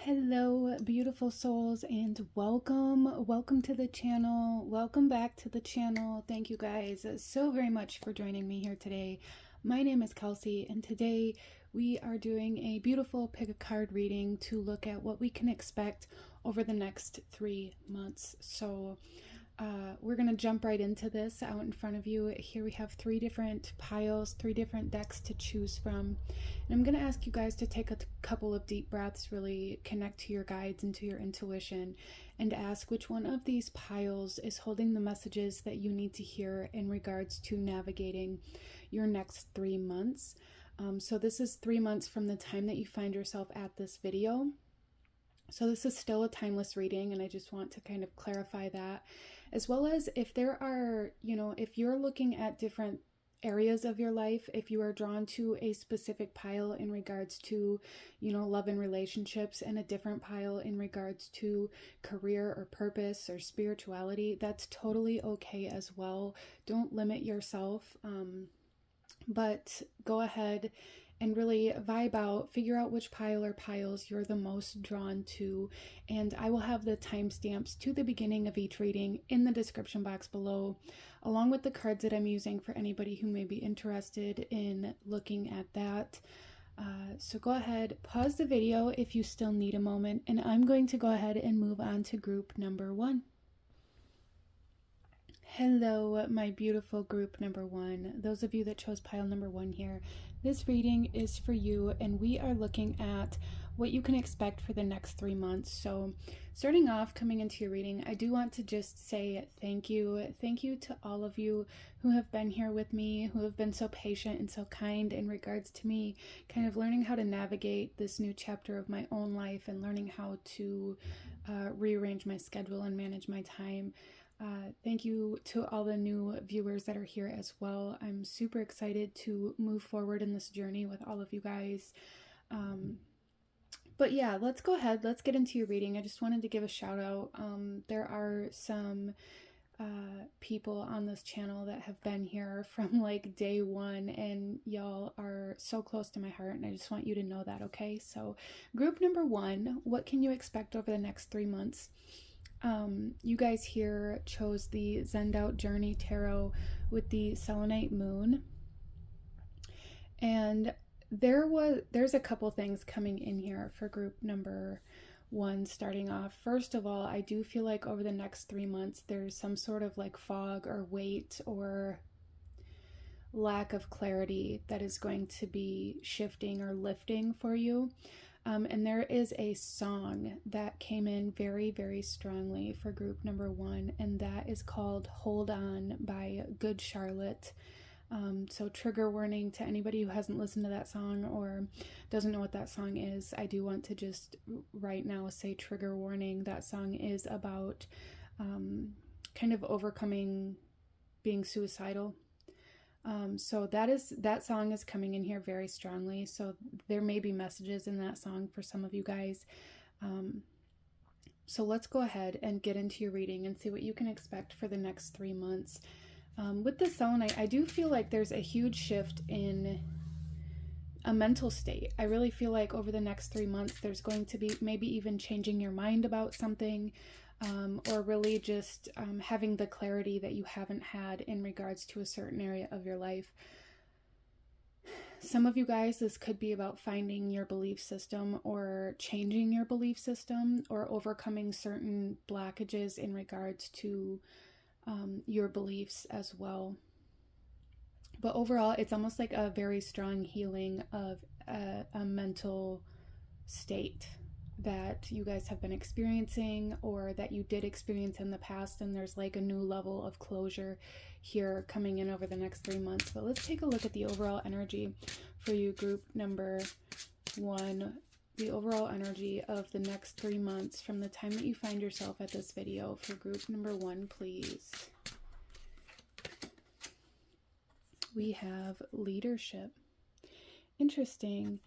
Hello, beautiful souls, and welcome to the channel. Welcome back to the channel. Thank you guys so very much for joining me here today. My name is Kelsey, and today we are doing a beautiful pick a card reading to look at what we can expect over the next 3 months. So we're going to jump right into this. Out in front of you here we have 3 different piles, 3 different decks to choose from, and I'm going to ask you guys to take a couple of deep breaths, really connect to your guides and to your intuition, and ask which one of these piles is holding the messages that you need to hear in regards to navigating your next 3 months. So this is 3 months from the time that you find yourself at this video. So this is still a timeless reading, and I just want to kind of clarify that, as well as if there are, if you're looking at different areas of your life, if you are drawn to a specific pile in regards to, love and relationships, and a different pile in regards to career or purpose or spirituality, that's totally okay as well. Don't limit yourself, but go ahead and really vibe out, figure out which pile or piles you're the most drawn to, and I will have the timestamps to the beginning of each reading in the description box below, along with the cards that I'm using for anybody who may be interested in looking at that. So go ahead, pause the video if you still need a moment, and I'm going to go ahead and move on to group number 1. Hello, my beautiful group number 1. Those of you that chose pile number 1 here, this reading is for you, and we are looking at what you can expect for the next 3 months. So starting off, coming into your reading, I do want to just say thank you. Thank you to all of you who have been here with me, who have been so patient and so kind in regards to me kind of learning how to navigate this new chapter of my own life and learning how to rearrange my schedule and manage my time. Thank you to all the new viewers that are here as well. I'm super excited to move forward in this journey with all of you guys. But yeah, let's go ahead. Let's get into your reading. I just wanted to give a shout out. There are some people on this channel that have been here from like day 1, and y'all are so close to my heart, and I just want you to know that, okay? So group number 1, what can you expect over the next 3 months? You guys here chose the Zenned Journey Tarot with the Selenite Moon, and there's a couple things coming in here for group number 1. Starting off, first of all, I do feel like over the next 3 months there's some sort of like fog or weight or lack of clarity that is going to be shifting or lifting for you. And there is a song that came in very, very strongly for group number 1, and that is called Hold On by Good Charlotte. So trigger warning to anybody who hasn't listened to that song or doesn't know what that song is. I do want to just right now say trigger warning. That song is about kind of overcoming being suicidal. So that song is coming in here very strongly. So there may be messages in that song for some of you guys. So let's go ahead and get into your reading and see what you can expect for the next 3 months. With the selenite, I do feel like there's a huge shift in a mental state. I really feel like over the next 3 months, there's going to be maybe even changing your mind about something, or really just having the clarity that you haven't had in regards to a certain area of your life. Some of you guys, this could be about finding your belief system or changing your belief system or overcoming certain blockages in regards to your beliefs as well. But overall, it's almost like a very strong healing of a mental state that you guys have been experiencing or that you did experience in the past, and there's like a new level of closure here coming in over the next 3 months. But let's take a look at the overall energy for you, group number 1, the overall energy of the next 3 months from the time that you find yourself at this video. For group number 1, please. We have leadership. Interesting.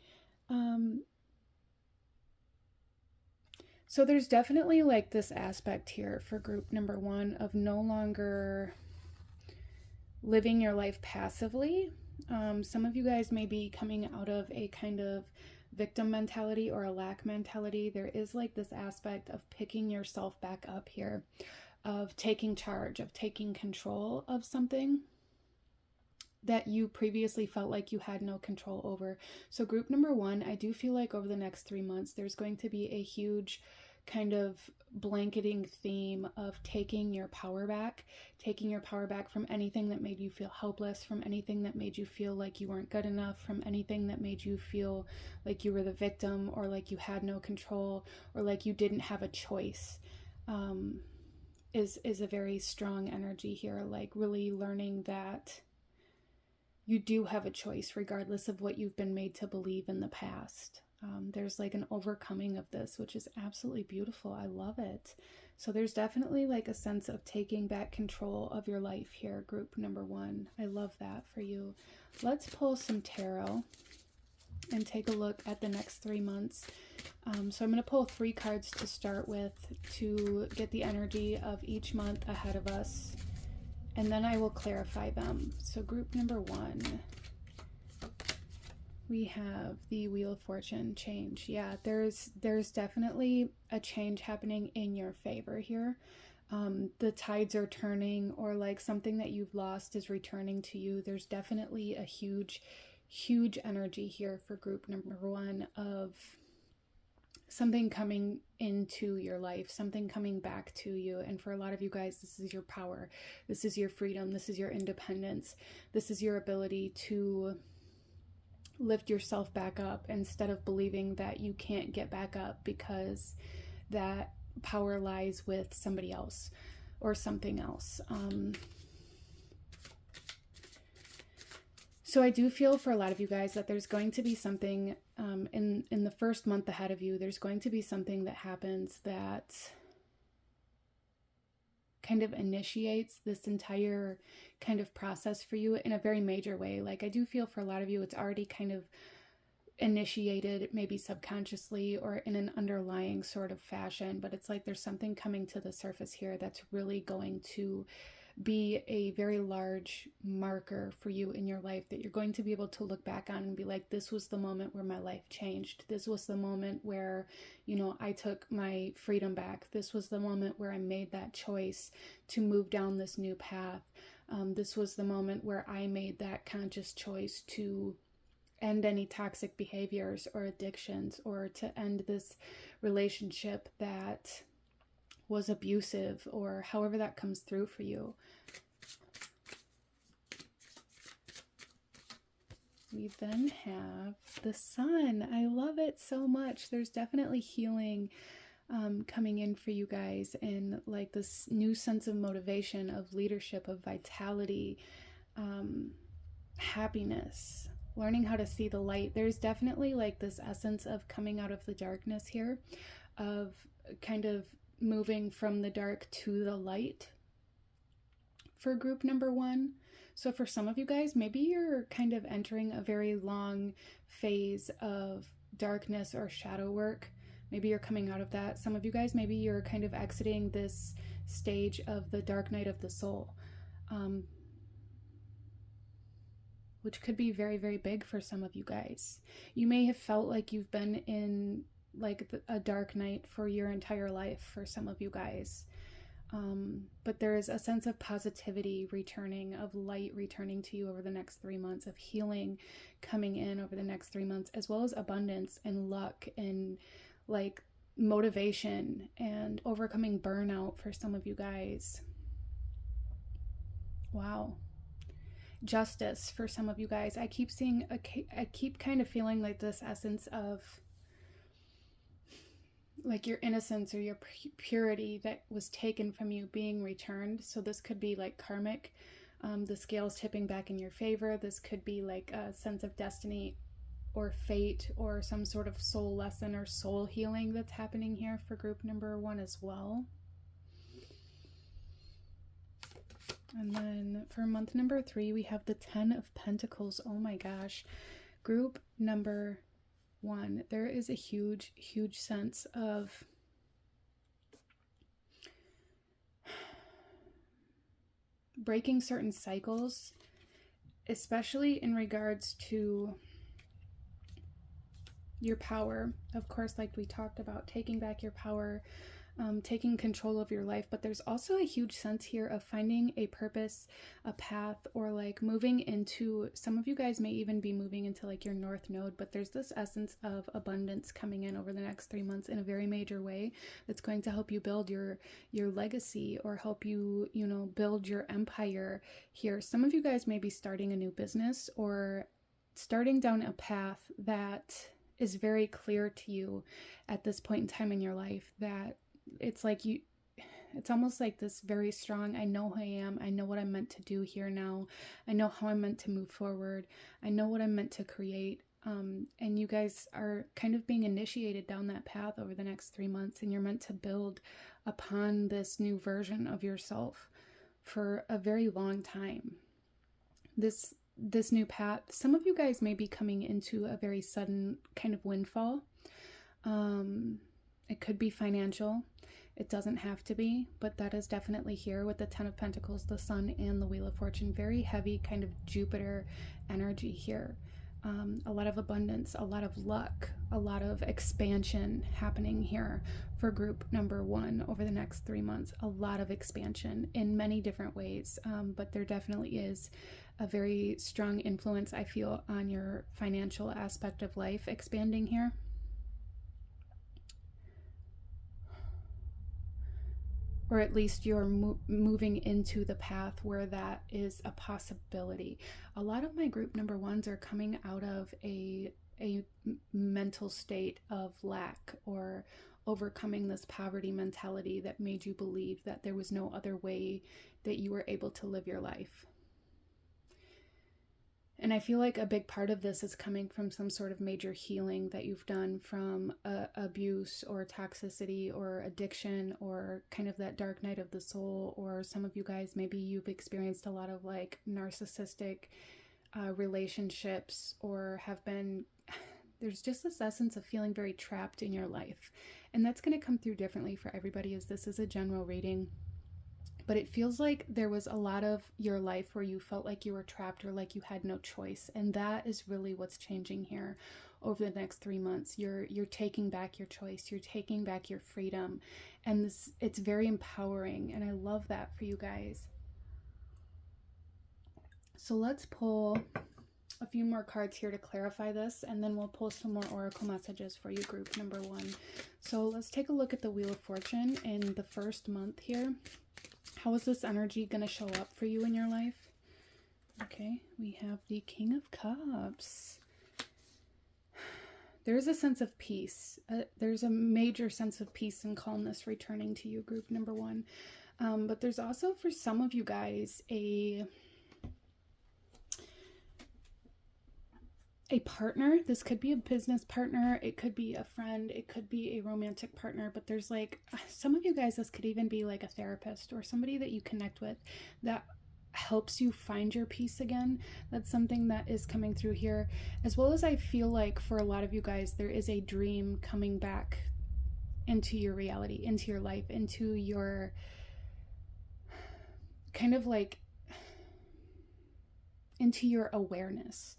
So there's definitely like this aspect here for group number 1 of no longer living your life passively. Some of you guys may be coming out of a kind of victim mentality or a lack mentality. There is like this aspect of picking yourself back up here, of taking charge, of taking control of something that you previously felt like you had no control over. So group number one, I do feel like over the next 3 months, there's going to be a huge kind of blanketing theme of taking your power back from anything that made you feel helpless, from anything that made you feel like you weren't good enough, from anything that made you feel like you were the victim, or like you had no control, or like you didn't have a choice. Is a very strong energy here, like really learning that you do have a choice regardless of what you've been made to believe in the past. There's like an overcoming of this, which is absolutely beautiful. I love it. So there's definitely like a sense of taking back control of your life here, group number one. I love that for you. Let's pull some tarot and take a look at the next 3 months. So I'm going to pull 3 cards to start with to get the energy of each month ahead of us, and then I will clarify them. So group number one, we have the Wheel of Fortune, change. Yeah, there's definitely a change happening in your favor here. The tides are turning, or like something that you've lost is returning to you. There's definitely a huge energy here for group number one of something coming into your life, something coming back to you. And for a lot of you guys, this is your power. This is your freedom. This is your independence. This is your ability to lift yourself back up instead of believing that you can't get back up because that power lies with somebody else or something else. So I do feel for a lot of you guys that there's going to be something in the first month ahead of you. There's going to be something that happens that kind of initiates this entire kind of process for you in a very major way. Like I do feel for a lot of you, it's already kind of initiated, maybe subconsciously or in an underlying sort of fashion, but it's like there's something coming to the surface here that's really going to be a very large marker for you in your life that you're going to be able to look back on and be like, this was the moment where my life changed. This was the moment where, you know, I took my freedom back. This was the moment where I made that choice to move down this new path. This was the moment where I made that conscious choice to end any toxic behaviors or addictions, or to end this relationship that was abusive, or however that comes through for you. We then have the Sun. I love it so much. There's definitely healing coming in for you guys, and like this new sense of motivation, of leadership, of vitality, happiness, learning how to see the light. There's definitely like this essence of coming out of the darkness here, of kind of moving from the dark to the light for group number one. So for some of you guys, maybe you're kind of entering a very long phase of darkness or shadow work. Maybe you're coming out of that. Some of you guys, maybe you're kind of exiting this stage of the dark night of the soul, which could be very, very big for some of you guys. You may have felt like you've been in like a dark night for your entire life for some of you guys. But there is a sense of positivity returning, of light returning to you over the next 3 months, of healing coming in over the next 3 months, as well as abundance and luck and like motivation and overcoming burnout for some of you guys. Wow. Justice for some of you guys. I keep seeing, I keep kind of feeling like this essence of like your innocence or your purity that was taken from you being returned. So this could be like karmic, the scales tipping back in your favor. This could be like a sense of destiny or fate, or some sort of soul lesson or soul healing that's happening here for group number one as well. And then for month number 3, we have the 10 of Pentacles. Oh my gosh. Group number 1, there is a huge sense of breaking certain cycles, especially in regards to your power. Of course, like we talked about, taking back your power, taking control of your life. But there's also a huge sense here of finding a purpose, a path, or like moving into, some of you guys may even be moving into like your north node, but there's this essence of abundance coming in over the next 3 months in a very major way that's going to help you build your legacy, or help you, you know, build your empire here. Some of you guys may be starting a new business, or starting down a path that is very clear to you at this point in time in your life, that it's like you, it's almost like this very strong, I know who I am, I know what I'm meant to do here now, I know how I'm meant to move forward, I know what I'm meant to create. And you guys are kind of being initiated down that path over the next 3 months, and you're meant to build upon this new version of yourself for a very long time. This new path, some of you guys may be coming into a very sudden kind of windfall. It could be financial. It doesn't have to be, but that is definitely here with the Ten of Pentacles, the Sun, and the Wheel of Fortune. Very heavy kind of Jupiter energy here. A lot of abundance, a lot of luck, a lot of expansion happening here for group number 1 over the next 3 months. A lot of expansion in many different ways, but there definitely is a very strong influence, I feel, on your financial aspect of life expanding here. Or at least you're moving into the path where that is a possibility. A lot of my group number 1s are coming out of a mental state of lack, or overcoming this poverty mentality that made you believe that there was no other way that you were able to live your life. And I feel like a big part of this is coming from some sort of major healing that you've done from abuse or toxicity or addiction, or kind of that dark night of the soul. Or some of you guys, maybe you've experienced a lot of like narcissistic relationships, or have been, there's just this essence of feeling very trapped in your life. And that's going to come through differently for everybody, as this is a general reading. But it feels like there was a lot of your life where you felt like you were trapped, or like you had no choice. And that is really what's changing here over the next 3 months. You're taking back your choice. You're taking back your freedom. And this, it's very empowering. And I love that for you guys. So let's pull a few more cards here to clarify this, and then we'll pull some more oracle messages for you, group number 1. So let's take a look at the Wheel of Fortune in the first month here. How is this energy going to show up for you in your life? Okay, we have the King of Cups. There's a sense of peace. There's a major sense of peace and calmness returning to you, group number 1. But there's also, for some of you guys, a partner. This could be a business partner, it could be a friend, it could be a romantic partner, but there's like, some of you guys, this could even be like a therapist or somebody that you connect with that helps you find your peace again. That's something that is coming through here. As well as, I feel like for a lot of you guys, there is a dream coming back into your reality, into your life, into your kind of like, into your awareness.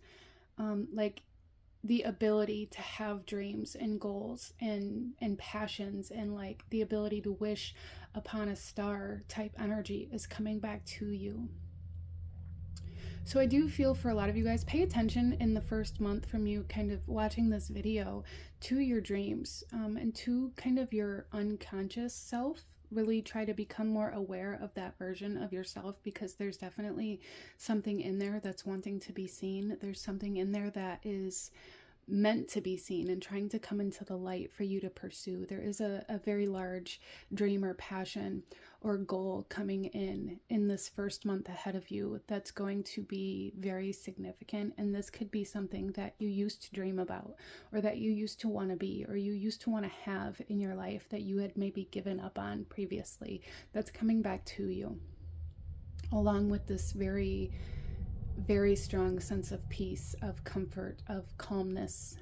Like the ability to have dreams and goals and passions, and like the ability to wish upon a star type energy is coming back to you. So I do feel for a lot of you guys, pay attention in the first month from you kind of watching this video to your dreams, and to kind of your unconscious self. Really try to become more aware of that version of yourself, because there's definitely something in there that's wanting to be seen. There's something in there that is meant to be seen and trying to come into the light for you to pursue. There is a very large dream or passion or goal coming in this first month ahead of you that's going to be very significant. And this could be something that you used to dream about, or that you used to want to be, or you used to want to have in your life that you had maybe given up on previously. That's coming back to you, along with this very, very strong sense of peace, of comfort, of calmness.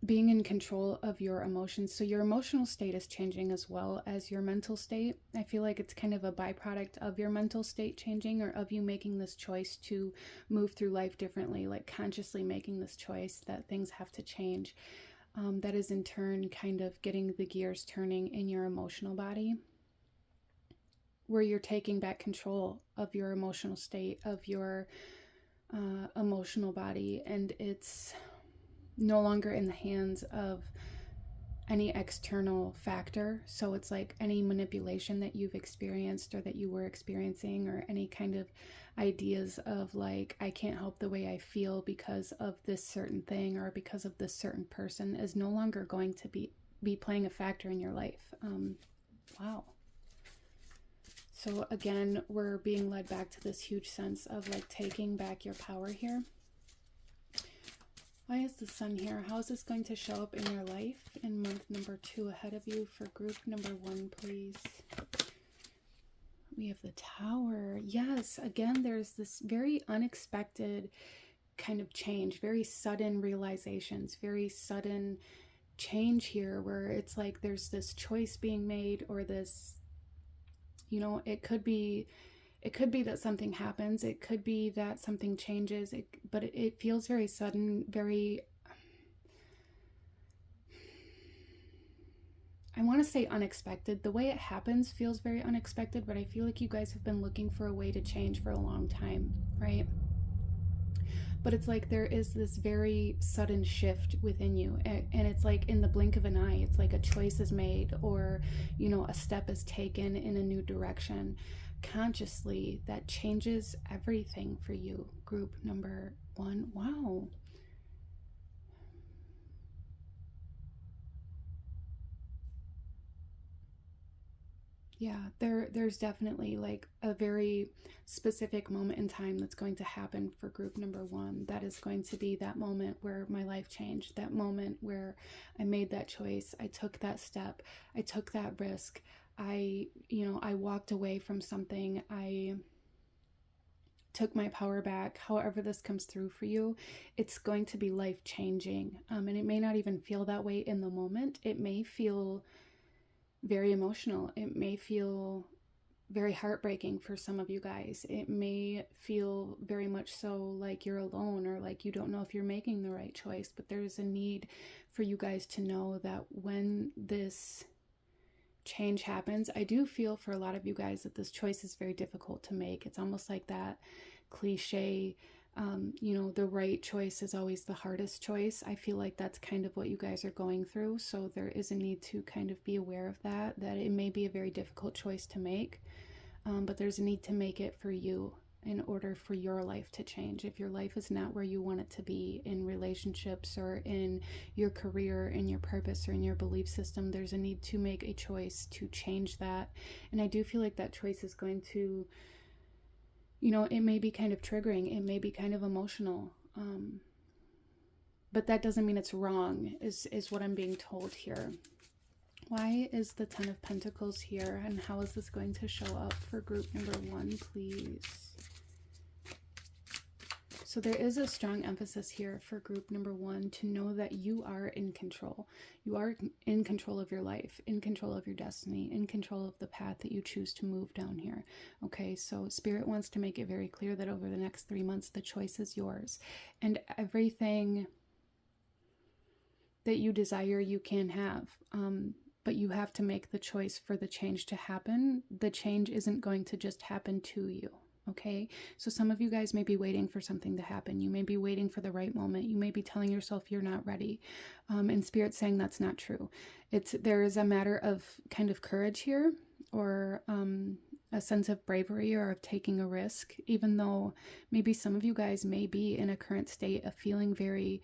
being in control of your emotions. So your emotional state is changing as well as your mental state. I feel like it's kind of a byproduct of your mental state changing, or of you making this choice to move through life differently, like consciously making this choice that things have to change. That is in turn kind of getting the gears turning in your emotional body, where you're taking back control of your emotional state, of your emotional body, and it's no longer in the hands of any external factor. So it's like any manipulation that you've experienced or that you were experiencing, or any kind of ideas of like, I can't help the way I feel because of this certain thing or because of this certain person, is no longer going to be playing a factor in your life. Wow. So again, we're being led back to this huge sense of like taking back your power here. Why is the Sun here? How is this going to show up in your life in month number 2 ahead of you for group number 1, please? We have the Tower. Yes, again, there's this very unexpected kind of change, very sudden realizations, very sudden change here, where it's like there's this choice being made, or this, you know, it could be that something happens. It could be that something changes. But it feels very sudden, very, I want to say unexpected. The way it happens feels very unexpected, but I feel like you guys have been looking for a way to change for a long time, right? But it's like there is this very sudden shift within you, and it's like in the blink of an eye. It's like a choice is made, or, you know, a step is taken in a new direction consciously that changes everything for you. Group number 1. Wow. Yeah, there's definitely like a very specific moment in time that's going to happen for group number 1. That is going to be that moment where my life changed, that moment where I made that choice, I took that step, I took that risk, I walked away from something, I took my power back. However this comes through for you, it's going to be life-changing. And it may not even feel that way in the moment. It may feel very emotional. It may feel very heartbreaking for some of you guys. It may feel very much so like you're alone, or like you don't know if you're making the right choice. But there's a need for you guys to know that when this change happens, I do feel for a lot of you guys that this choice is very difficult to make. It's almost like that cliche, the right choice is always the hardest choice. I feel like that's kind of what you guys are going through. So there is a need to kind of be aware of that it may be a very difficult choice to make, but there's a need to make it for you in order for your life to change. If your life is not where you want it to be in relationships, or in your career, in your purpose, or in your belief system, there's a need to make a choice to change that. And I do feel like that choice is going to, it may be kind of triggering, it may be kind of emotional, but that doesn't mean it's wrong, is what I'm being told here. Why is the Ten of Pentacles here, and how is this going to show up for group number 1, please? So there is a strong emphasis here for group number 1 to know that you are in control. You are in control of your life, in control of your destiny, in control of the path that you choose to move down here. Okay, so Spirit wants to make it very clear that over the next 3 months, the choice is yours. And everything that you desire, you can have. But you have to make the choice for the change to happen. The change isn't going to just happen to you. Okay, so some of you guys may be waiting for something to happen. You may be waiting for the right moment. You may be telling yourself you're not ready. And Spirit's saying that's not true. There is a matter of kind of courage here, or a sense of bravery, or of taking a risk, even though maybe some of you guys may be in a current state of feeling very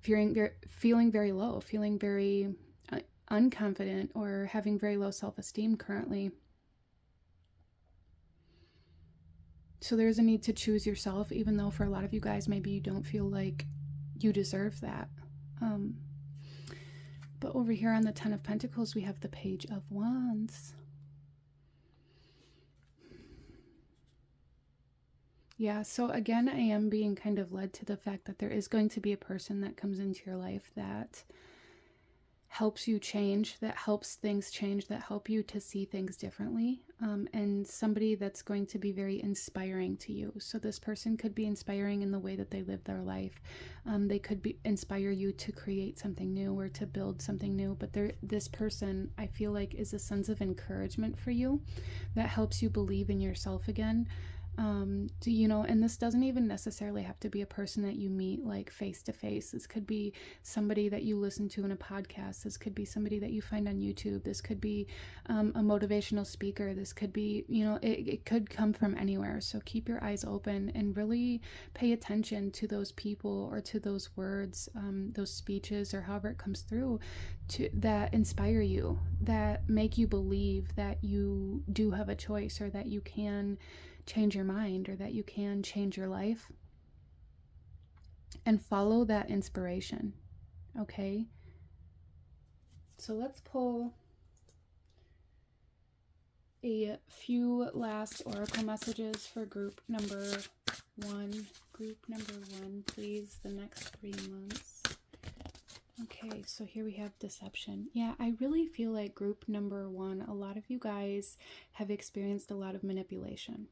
low, feeling very unconfident, or having very low self-esteem currently. So there's a need to choose yourself, even though for a lot of you guys, maybe you don't feel like you deserve that. But over here on the Ten of Pentacles, we have the Page of Wands. Yeah, so again, I am being kind of led to the fact that there is going to be a person that comes into your life that helps you change, that helps things change, that help you to see things differently, and somebody that's going to be very inspiring to you. So this person could be inspiring in the way that they live their life. They could inspire you to create something new or to build something new, but this person, I feel like, is a sense of encouragement for you that helps you believe in yourself again. And this doesn't even necessarily have to be a person that you meet like face to face. This could be somebody that you listen to in a podcast. This could be somebody that you find on YouTube. This could be a motivational speaker. This could be, it could come from anywhere. So keep your eyes open and really pay attention to those people or to those words, those speeches, or however it comes through that inspire you, that make you believe that you do have a choice, or that you can change your mind, or that you can change your life, and follow that inspiration. Okay, so let's pull a few last oracle messages for group number one. Group number one, please, the next 3 months. Okay, so here we have deception. Yeah, I really feel like group number one, a lot of you guys have experienced a lot of manipulation.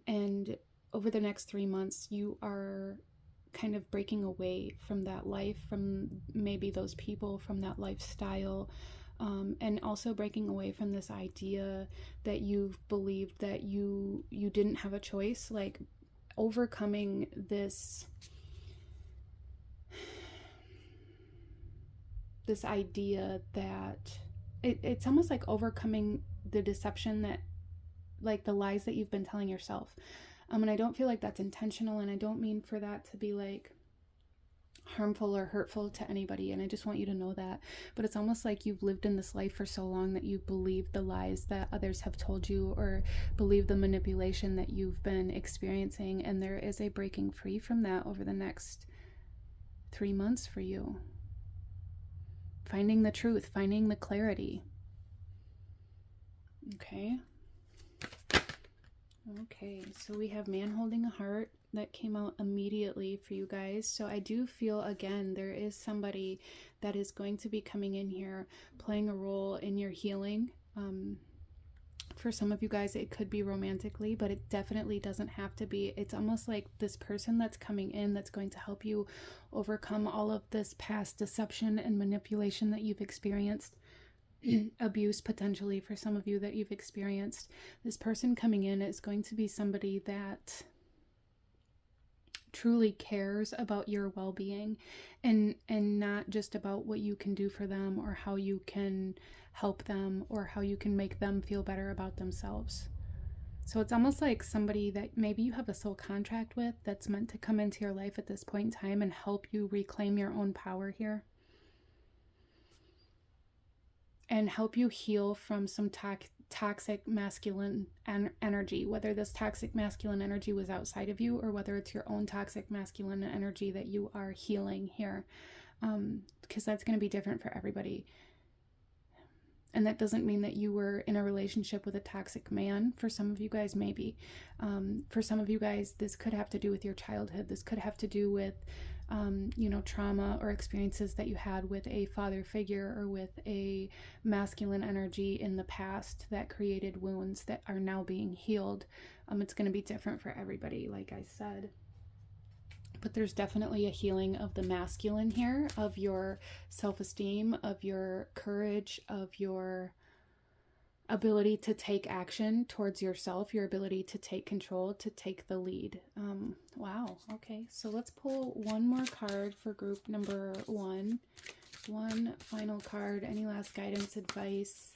And over the next 3 months, you are kind of breaking away from that life, from maybe those people, from that lifestyle, and also breaking away from this idea that you've believed that you didn't have a choice, like overcoming this idea that it's almost like overcoming the deception, that like the lies that you've been telling yourself. And I don't feel like that's intentional, and I don't mean for that to be like harmful or hurtful to anybody, and I just want you to know that. But it's almost like you've lived in this life for so long that you believe the lies that others have told you, or believe the manipulation that you've been experiencing, and there is a breaking free from that over the next 3 months for you. Finding the truth, finding the clarity. Okay, so we have man holding a heart. That came out immediately for you guys. So I do feel, again, there is somebody that is going to be coming in here, playing a role in your healing. For some of you guys, it could be romantically, but it definitely doesn't have to be. It's almost like this person that's coming in that's going to help you overcome all of this past deception and manipulation that you've experienced. Abuse potentially for some of you that you've experienced. This person coming in is going to be somebody that truly cares about your well-being, and not just about what you can do for them, or how you can help them, or how you can make them feel better about themselves. So it's almost like somebody that maybe you have a soul contract with, that's meant to come into your life at this point in time and help you reclaim your own power here, and help you heal from some toxic masculine energy, whether this toxic masculine energy was outside of you, or whether it's your own toxic masculine energy that you are healing here, because that's going to be different for everybody. And that doesn't mean that you were in a relationship with a toxic man. For some of you guys, maybe. For some of you guys, this could have to do with your childhood. This could have to do with trauma or experiences that you had with a father figure, or with a masculine energy in the past that created wounds that are now being healed. It's going to be different for everybody, like I said. But there's definitely a healing of the masculine here, of your self-esteem, of your courage, of your ability to take action towards yourself, your ability to take control, to take the lead. Wow. Okay, so let's pull one more card for group number one. One final card. Any last guidance, advice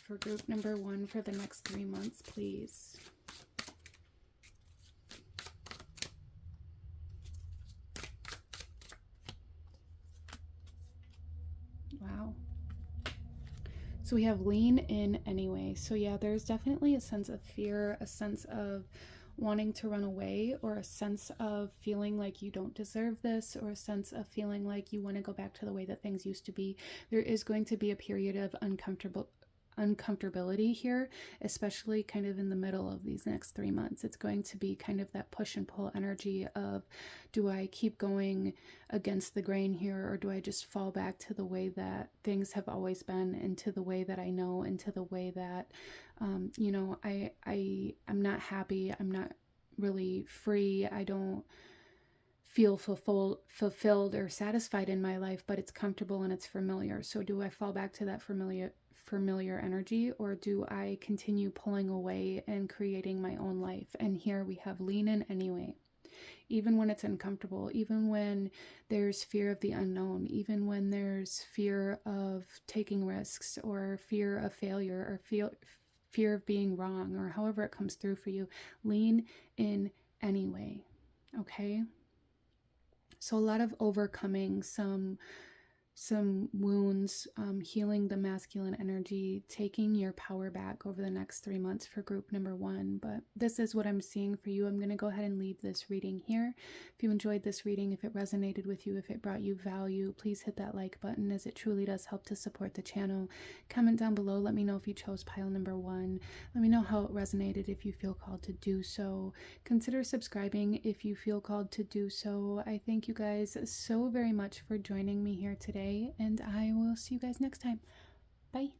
for group number one for the next 3 months, please? Wow. So we have lean in anyway. So yeah, there's definitely a sense of fear, a sense of wanting to run away, or a sense of feeling like you don't deserve this, or a sense of feeling like you want to go back to the way that things used to be. There is going to be a period of uncomfortability here, especially kind of in the middle of these next 3 months. It's going to be kind of that push and pull energy of, do I keep going against the grain here, or do I just fall back to the way that things have always been, into the way that I know, into the way that, you know, I'm not happy, I'm not really free, I don't feel fulfilled or satisfied in my life, but it's comfortable and it's familiar. So do I fall back to that familiar energy, or do I continue pulling away and creating my own life? And here we have lean in anyway. Even when it's uncomfortable, even when there's fear of the unknown, even when there's fear of taking risks, or fear of failure, or fear of being wrong, or however it comes through for you, lean in anyway. Okay? So a lot of overcoming some wounds, healing the masculine energy, taking your power back over the next 3 months for group number 1. But this is what I'm seeing for you. I'm going to go ahead and leave this reading here. If you enjoyed this reading, if it resonated with you, if it brought you value, please hit that like button, as it truly does help to support the channel. Comment down below. Let me know if you chose pile number 1. Let me know how it resonated if you feel called to do so. Consider subscribing if you feel called to do so. I thank you guys so very much for joining me here today, and I will see you guys next time. Bye.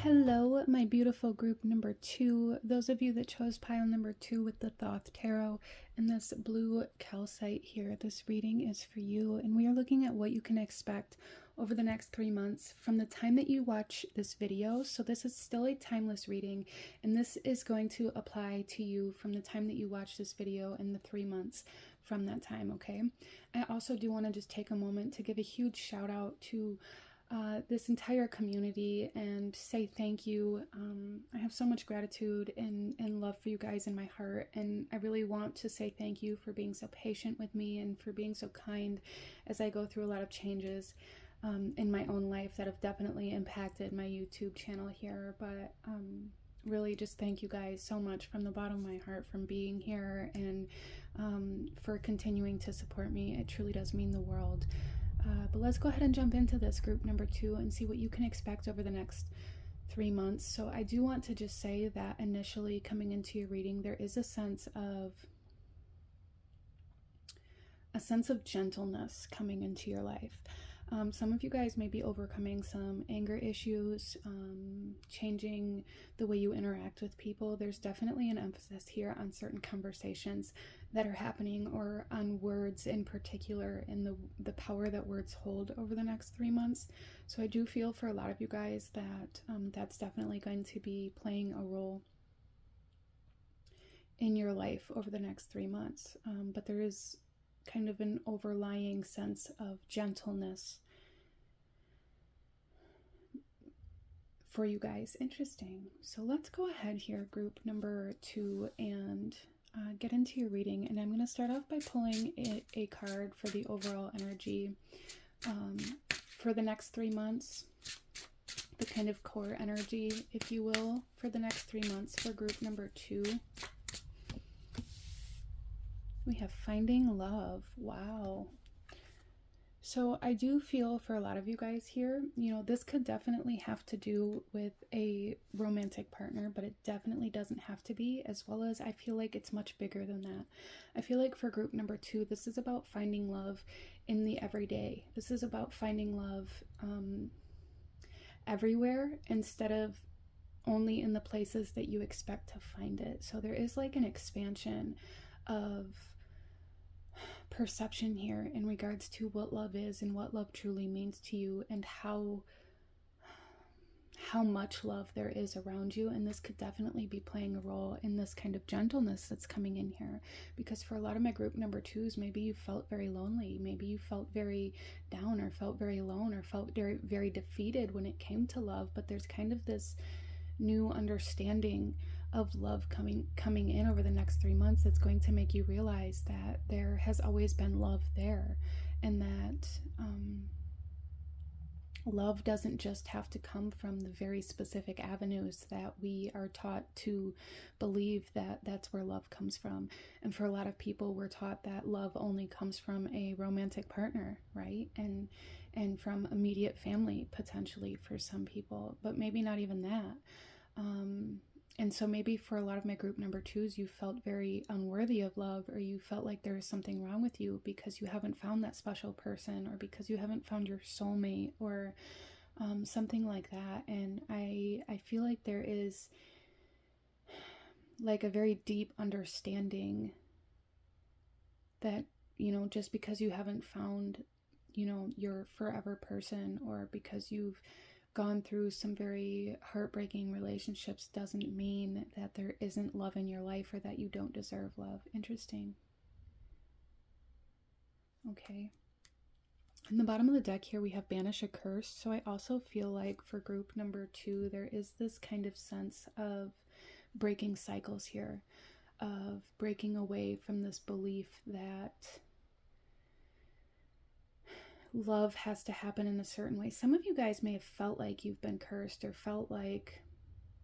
Hello, my beautiful group number 2. Those of you that chose pile number 2 with the Thoth Tarot and this blue calcite here, this reading is for you, and we are looking at what you can expect over the next 3 months from the time that you watch this video. So this is still a timeless reading, and this is going to apply to you from the time that you watch this video and the 3 months from that time, okay? I also do want to just take a moment to give a huge shout out to this entire community and say thank you. I have so much gratitude and love for you guys in my heart, and I really want to say thank you for being so patient with me and for being so kind as I go through a lot of changes in my own life that have definitely impacted my YouTube channel here. But really just thank you guys so much from the bottom of my heart from being here, and for continuing to support me. It truly does mean the world. But let's go ahead and jump into this group number 2 and see what you can expect over the next 3 months. So I do want to just say that initially coming into your reading, there is a sense of gentleness coming into your life. Some of you guys may be overcoming some anger issues, changing the way you interact with people. There's definitely an emphasis here on certain conversations that are happening, or on words in particular, and the power that words hold over the next 3 months. So I do feel for a lot of you guys that that's definitely going to be playing a role in your life over the next 3 months. But there is kind of an overlying sense of gentleness for you guys. Interesting. So let's go ahead here, group number 2, and get into your reading. And I'm going to start off by pulling a card for the overall energy for the next 3 months, the kind of core energy, if you will, for the next 3 months for group number 2. We have finding love. Wow. So I do feel for a lot of you guys here, you know, this could definitely have to do with a romantic partner, but it definitely doesn't have to be, as well as I feel like it's much bigger than that. I feel like for group number 2, this is about finding love in the everyday. This is about finding love everywhere, instead of only in the places that you expect to find it. So there is like an expansion of perception here in regards to what love is and what love truly means to you, and how much love there is around you. And this could definitely be playing a role in this kind of gentleness that's coming in here, because for a lot of my group number 2s, maybe you felt very lonely, maybe you felt very down, or felt very alone, or felt very, very defeated when it came to love. But there's kind of this new understanding of love coming in over the next 3 months that's going to make you realize that there has always been love there, and that love doesn't just have to come from the very specific avenues that we are taught to believe that that's where love comes from. And for a lot of people, we're taught that love only comes from a romantic partner, right? And from immediate family, potentially, for some people, but maybe not even that. And so maybe for a lot of my group number twos, you felt very unworthy of love, or you felt like there was something wrong with you because you haven't found that special person, or because you haven't found your soulmate, or something like that. And I feel like there is like a very deep understanding that, you know, just because you haven't found, you know, your forever person, or because you've gone through some very heartbreaking relationships, doesn't mean that there isn't love in your life, or that you don't deserve love. Interesting. Okay. In the bottom of the deck here, we have banish a curse. So I also feel like for group number two, there is this kind of sense of breaking cycles here, of breaking away from this belief that love has to happen in a certain way. Some of you guys may have felt like you've been cursed, or felt like,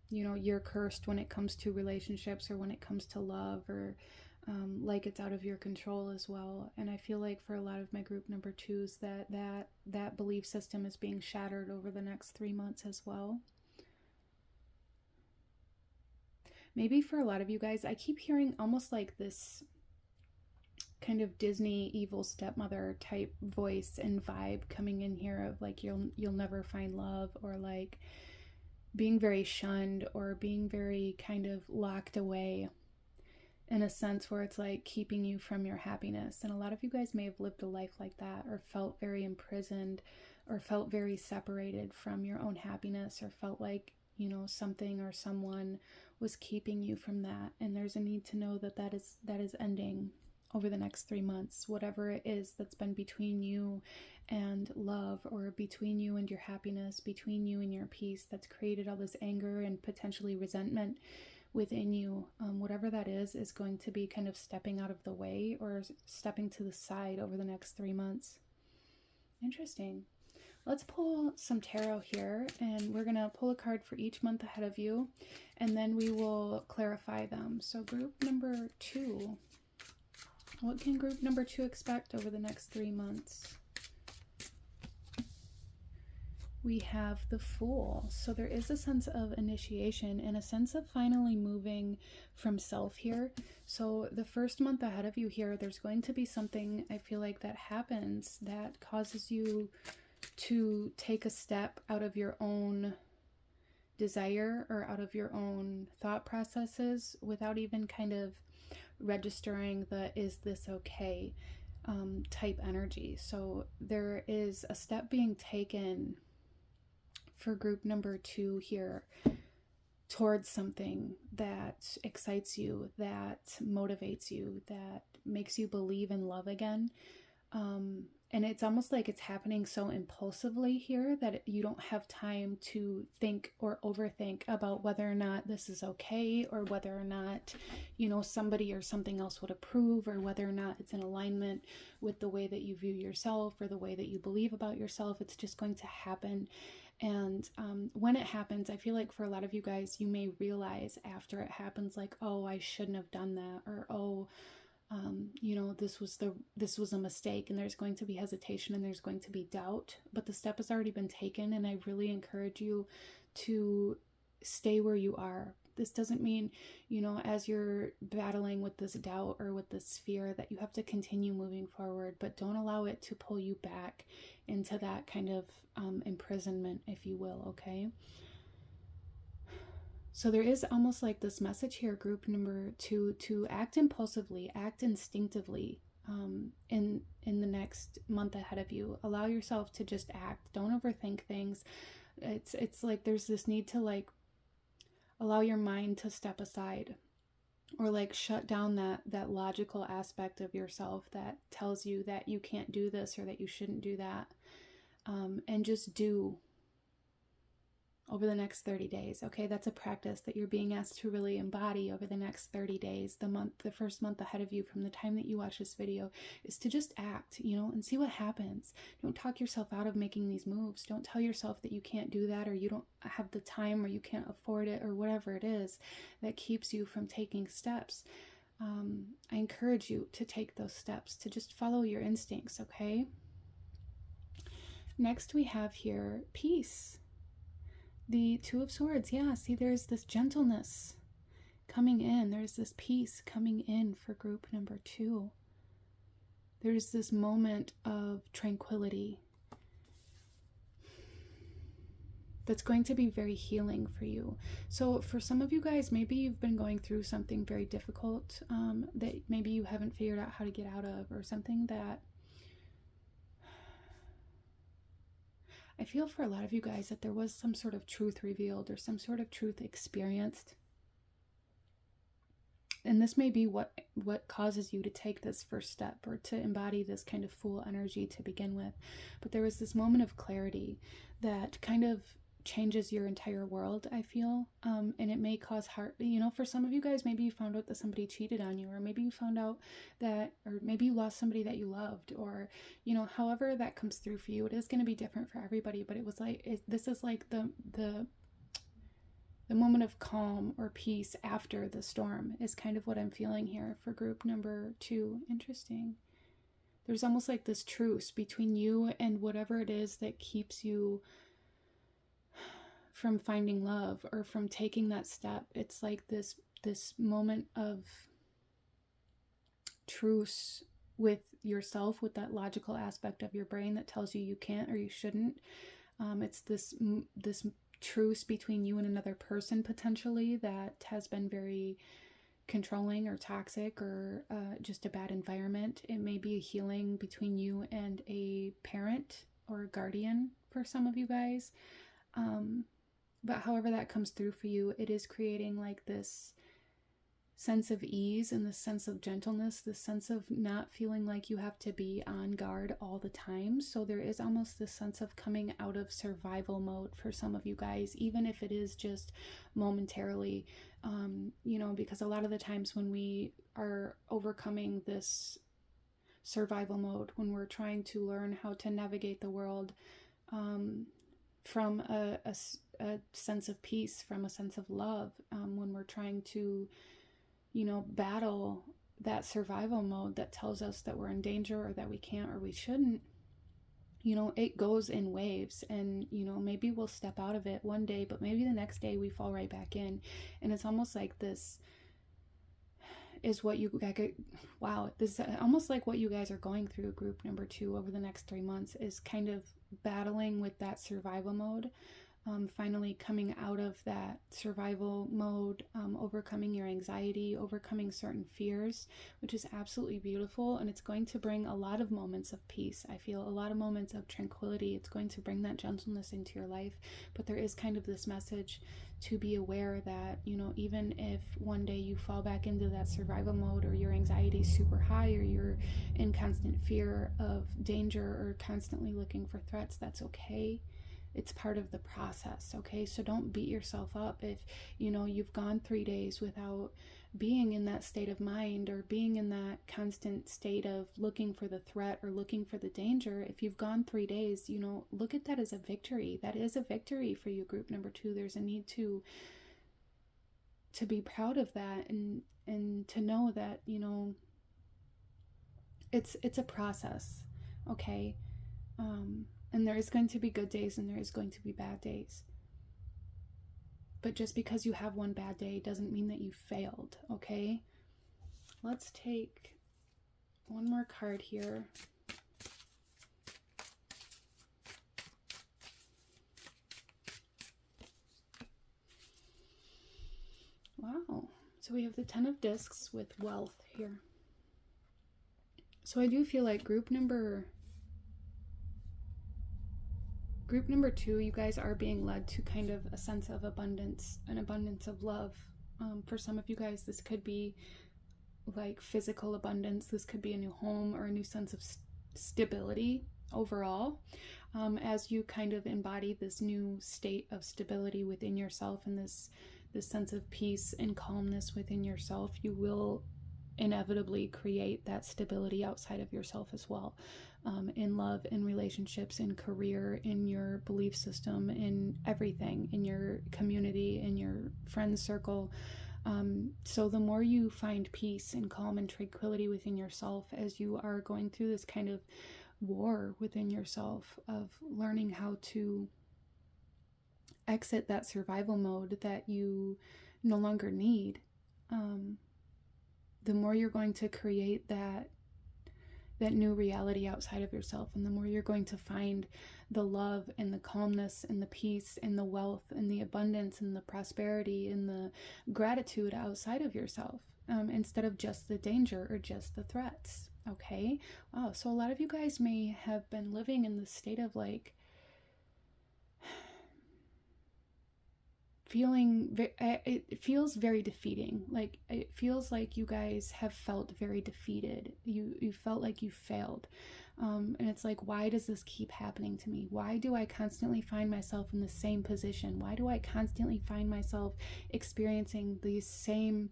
you know, you're cursed when it comes to relationships, or when it comes to love, or like it's out of your control as well. And I feel like for a lot of my group number twos, that belief system is being shattered over the next 3 months as well. Maybe for a lot of you guys, I keep hearing almost like this kind of Disney evil stepmother type voice and vibe coming in here, of like you'll never find love, or like being very shunned, or being very kind of locked away, in a sense where it's like keeping you from your happiness. And a lot of you guys may have lived a life like that, or felt very imprisoned, or felt very separated from your own happiness, or felt like, you know, something or someone was keeping you from that. And there's a need to know that that is ending over the next 3 months. Whatever it is that's been between you and love, or between you and your happiness, between you and your peace, that's created all this anger and potentially resentment within you, whatever that is going to be kind of stepping out of the way, or stepping to the side over the next 3 months. Interesting. Let's pull some tarot here, and we're going to pull a card for each month ahead of you, and then we will clarify them. So group number two. What can group number two expect over the next 3 months? We have the Fool. So there is a sense of initiation, and a sense of finally moving from self here. So the first month ahead of you here, there's going to be something, I feel like, that happens that causes you to take a step out of your own desire, or out of your own thought processes, without even kind of registering the "is this okay" type energy. So there is a step being taken for group number two here towards something that excites you, that motivates you, that makes you believe in love again. And it's almost like it's happening so impulsively here that you don't have time to think or overthink about whether or not this is okay, or whether or not, you know, somebody or something else would approve, or whether or not it's in alignment with the way that you view yourself, or the way that you believe about yourself. It's just going to happen. And when it happens, I feel like for a lot of you guys, you may realize after it happens, like, oh, I shouldn't have done that, or oh, you know, this was a mistake. And there's going to be hesitation, and there's going to be doubt, but the step has already been taken. And I really encourage you to stay where you are. This doesn't mean, you know, as you're battling with this doubt or with this fear, that you have to continue moving forward, but don't allow it to pull you back into that kind of imprisonment, if you will. Okay. So there is almost like this message here, group number two, to act impulsively, act instinctively in the next month ahead of you. Allow yourself to just act. Don't overthink things. It's like there's this need to like allow your mind to step aside, or like shut down that logical aspect of yourself that tells you that you can't do this, or that you shouldn't do that, and just do. over the next 30 days. Okay, that's a practice that you're being asked to really embody over the next 30 days. The first month ahead of you from the time that you watch this video is to just act, you know, and see what happens. Don't talk yourself out of making these moves. Don't tell yourself that you can't do that, or you don't have the time, or you can't afford it, or whatever it is that keeps you from taking steps. I encourage you to take those steps, to just follow your instincts, okay? Next we have here peace. The Two of Swords. Yeah, see, there's this gentleness coming in. There's this peace coming in for group number 2. There's this moment of tranquility that's going to be very healing for you. So for some of you guys, maybe you've been going through something very difficult that maybe you haven't figured out how to get out of, or something that I feel for a lot of you guys that there was some sort of truth revealed, or some sort of truth experienced. And this may be what causes you to take this first step, or to embody this kind of Fool energy to begin with. But there was this moment of clarity that kind of changes your entire world, I feel. And it may cause heart, you know, for some of you guys, maybe you found out that somebody cheated on you, or maybe you found out that, or maybe you lost somebody that you loved, or, you know, however that comes through for you. It is going to be different for everybody, but it was like, this is like the moment of calm or peace after the storm is kind of what I'm feeling here for group number 2. Interesting. There's almost like this truce between you and whatever it is that keeps you from finding love, or from taking that step. It's like this moment of truce with yourself, with that logical aspect of your brain that tells you you can't or you shouldn't. It's this truce between you and another person, potentially, that has been very controlling or toxic, or just a bad environment. It may be a healing between you and a parent or a guardian for some of you guys. But however that comes through for you, it is creating like this sense of ease and this sense of gentleness, this sense of not feeling like you have to be on guard all the time. So there is almost this sense of coming out of survival mode for some of you guys, even if it is just momentarily, you know, because a lot of the times when we are overcoming this survival mode, when we're trying to learn how to navigate the world, from a sense of peace, from a sense of love, when we're trying to, you know, battle that survival mode that tells us that we're in danger, or that we can't or we shouldn't, you know, it goes in waves. And, you know, maybe we'll step out of it one day, but maybe the next day we fall right back in. And it's almost like this is what you guys, wow, this is almost like what you guys are going through, group number 2, over the next 3 months, is kind of battling with that survival mode, finally coming out of that survival mode, overcoming your anxiety, overcoming certain fears, which is absolutely beautiful. And it's going to bring a lot of moments of peace. I feel a lot of moments of tranquility. It's going to bring that gentleness into your life. But there is kind of this message to be aware that, you know, even if one day you fall back into that survival mode, or your anxiety is super high, or you're in constant fear of danger, or constantly looking for threats, that's okay. It's part of the process, okay? So don't beat yourself up if, you know, you've gone 3 days without being in that state of mind, or being in that constant state of looking for the threat or looking for the danger. If you've gone 3 days, you know, look at that as a victory. That is a victory for you, group number 2. There's a need to be proud of that, and to know that, you know, it's a process, okay? And there is going to be good days, and there is going to be bad days. But just because you have one bad day doesn't mean that you failed, okay? Let's take one more card here. Wow. So we have the 10 of Discs with wealth here. So I do feel like group number 2, you guys are being led to kind of a sense of abundance, an abundance of love. For some of you guys, this could be like physical abundance. This could be a new home, or a new sense of stability overall. as you kind of embody this new state of stability within yourself and this sense of peace and calmness within yourself, you will inevitably create that stability outside of yourself as well, in love, in relationships, in career, in your belief system, in everything, in your community, in your friend circle. So the more you find peace and calm and tranquility within yourself as you are going through this kind of war within yourself of learning how to exit that survival mode that you no longer need, the more you're going to create that new reality outside of yourself, and the more you're going to find the love and the calmness and the peace and the wealth and the abundance and the prosperity and the gratitude outside of yourself, instead of just the danger or just the threats. Okay. Wow. So a lot of you guys may have been living in this state of like it feels very defeating. Like it feels like you guys have felt very defeated. You felt like you failed. And it's like, why does this keep happening to me? Why do I constantly find myself in the same position? Why do I constantly find myself experiencing these same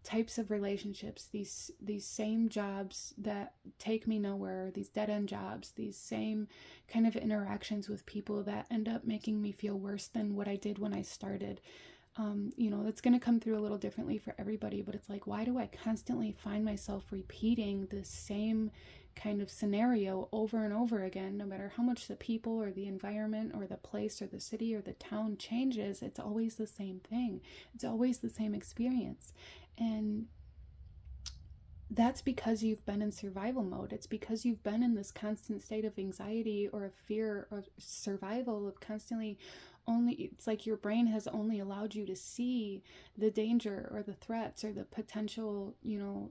types of relationships, these same jobs that take me nowhere, these dead-end jobs, these same kind of interactions with people that end up making me feel worse than what I did when I started? It's going to come through a little differently for everybody, but it's like, why do I constantly find myself repeating the same kind of scenario over and over again? No matter how much the people or the environment or the place or the city or the town changes, it's always the same thing. It's always the same experience. And that's because you've been in survival mode. It's because you've been in this constant state of anxiety or of fear or survival, of constantly it's like your brain has only allowed you to see the danger or the threats or the potential,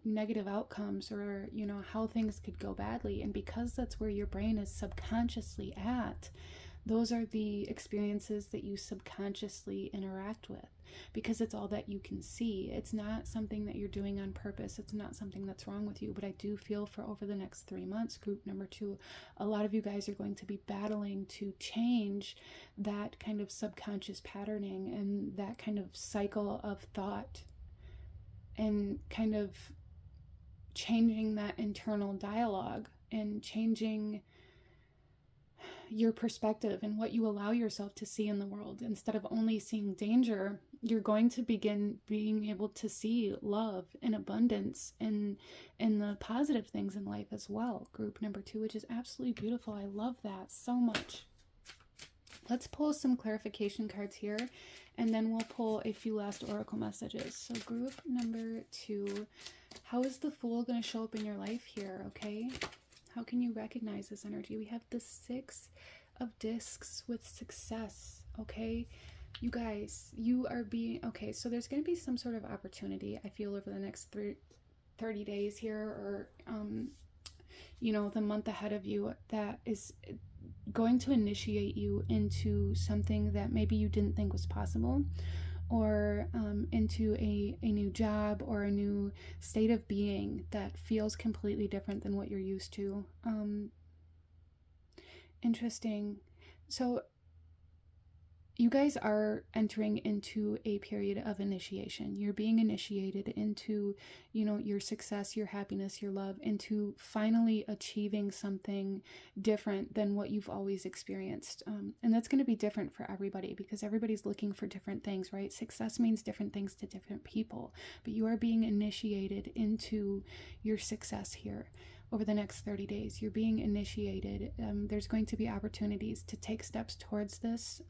negative outcomes, or, how things could go badly. And because that's where your brain is subconsciously at, those are the experiences that you subconsciously interact with, because it's all that you can see. It's not something that you're doing on purpose. It's not something that's wrong with you. But I do feel for over the next 3 months, group number 2, a lot of you guys are going to be battling to change that kind of subconscious patterning and that kind of cycle of thought, and kind of changing that internal dialogue and changing your perspective and what you allow yourself to see in the world. Instead of only seeing danger, you're going to begin being able to see love and abundance and the positive things in life as well. Group number 2, which is absolutely beautiful. I love that so much. Let's pull some clarification cards here, and then we'll pull a few last oracle messages. So group number 2, how is the Fool going to show up in your life here? Okay. How can you recognize this energy? We have the 6 of Discs with success, okay? You guys, you are being, okay, so there's going to be some sort of opportunity, I feel, over the next 30 days here, or, the month ahead of you, that is going to initiate you into something that maybe you didn't think was possible, or into a new job or a new state of being that feels completely different than what you're used to. Interesting. So you guys are entering into a period of initiation. You're being initiated into, your success, your happiness, your love, into finally achieving something different than what you've always experienced. And that's going to be different for everybody, because everybody's looking for different things, right? Success means different things to different people, but you are being initiated into your success here. Over the next 30 days, you're being initiated. There's going to be opportunities to take steps towards this.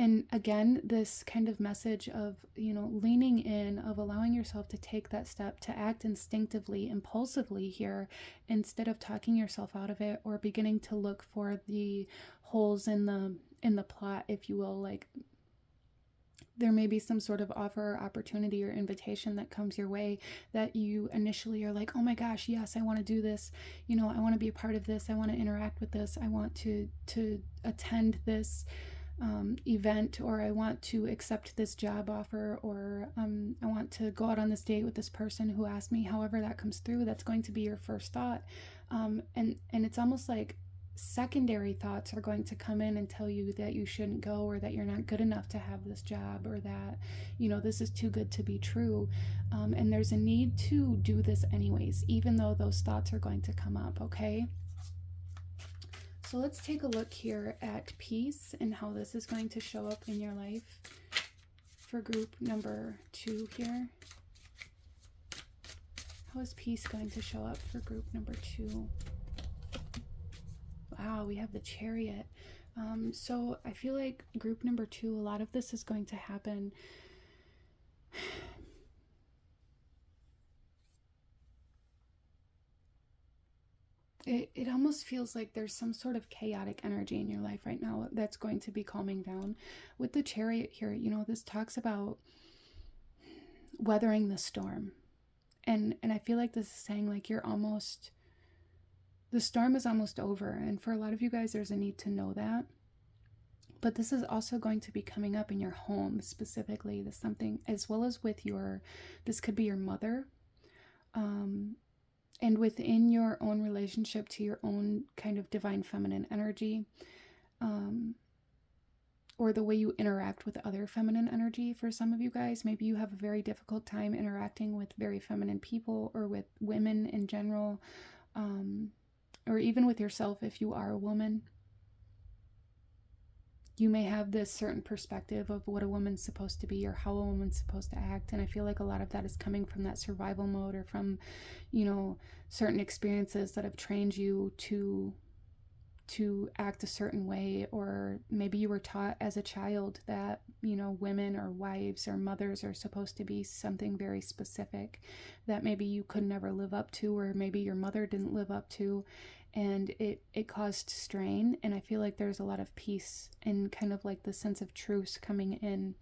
And again, this kind of message of, leaning in, of allowing yourself to take that step, to act instinctively, impulsively here, instead of talking yourself out of it or beginning to look for the holes in the plot, if you will. Like, there may be some sort of offer or opportunity or invitation that comes your way that you initially are like, oh my gosh, yes, I want to do this. I want to be a part of this. I want to interact with this. I want to attend this event, or I want to accept this job offer, or I want to go out on this date with this person who asked me. However that comes through, that's going to be your first thought. And it's almost like secondary thoughts are going to come in and tell you that you shouldn't go, or that you're not good enough to have this job, or that, you know, this is too good to be true. And there's a need to do this anyways, even though those thoughts are going to come up, okay? So let's take a look here at peace and how this is going to show up in your life for group number 2 here. How is peace going to show up for group number 2? Wow, we have the Chariot. So I feel like group number 2, a lot of this is going to happen. It almost feels like there's some sort of chaotic energy in your life right now that's going to be calming down. With the Chariot here, you know, this talks about weathering the storm. And I feel like this is saying, like, you're almost, the storm is almost over. And for a lot of you guys, there's a need to know that. But this is also going to be coming up in your home specifically. This something, as well as with your, this could be your mother. And within your own relationship to your own kind of divine feminine energy, or the way you interact with other feminine energy. For some of you guys, maybe you have a very difficult time interacting with very feminine people, or with women in general, or even with yourself if you are a woman. You may have this certain perspective of what a woman's supposed to be, or how a woman's supposed to act. And I feel like a lot of that is coming from that survival mode, or from, you know, certain experiences that have trained you to act a certain way. Or maybe you were taught as a child that, you know, women or wives or mothers are supposed to be something very specific that maybe you could never live up to, or maybe your mother didn't live up to. And it caused strain. And I feel like there's a lot of peace and kind of like the sense of truce coming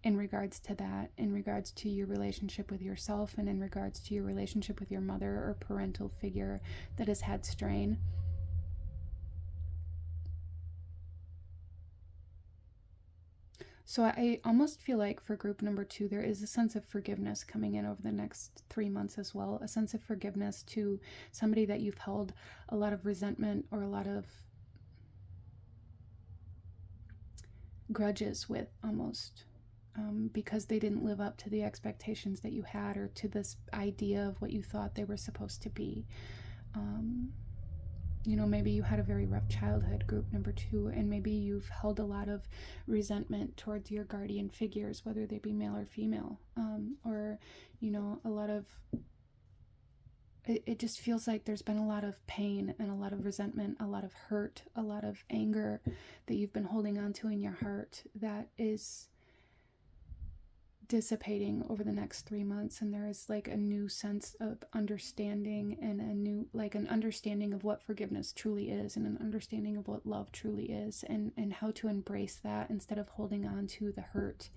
in regards to that, in regards to your relationship with yourself, and in regards to your relationship with your mother or parental figure that has had strain. So I almost feel like for group number 2, there is a sense of forgiveness coming in over the next 3 months as well. A sense of forgiveness to somebody that you've held a lot of resentment or a lot of grudges with, almost, because they didn't live up to the expectations that you had, or to this idea of what you thought they were supposed to be. You know, maybe you had a very rough childhood, group number 2, and maybe you've held a lot of resentment towards your guardian figures, whether they be male or female, or, you know, a lot of, it just feels like there's been a lot of pain and a lot of resentment, a lot of hurt, a lot of anger that you've been holding on to in your heart that is dissipating over the next 3 months. And there is like a new sense of understanding, and a new, like, an understanding of what forgiveness truly is, and an understanding of what love truly is, and how to embrace that instead of holding on to the hurt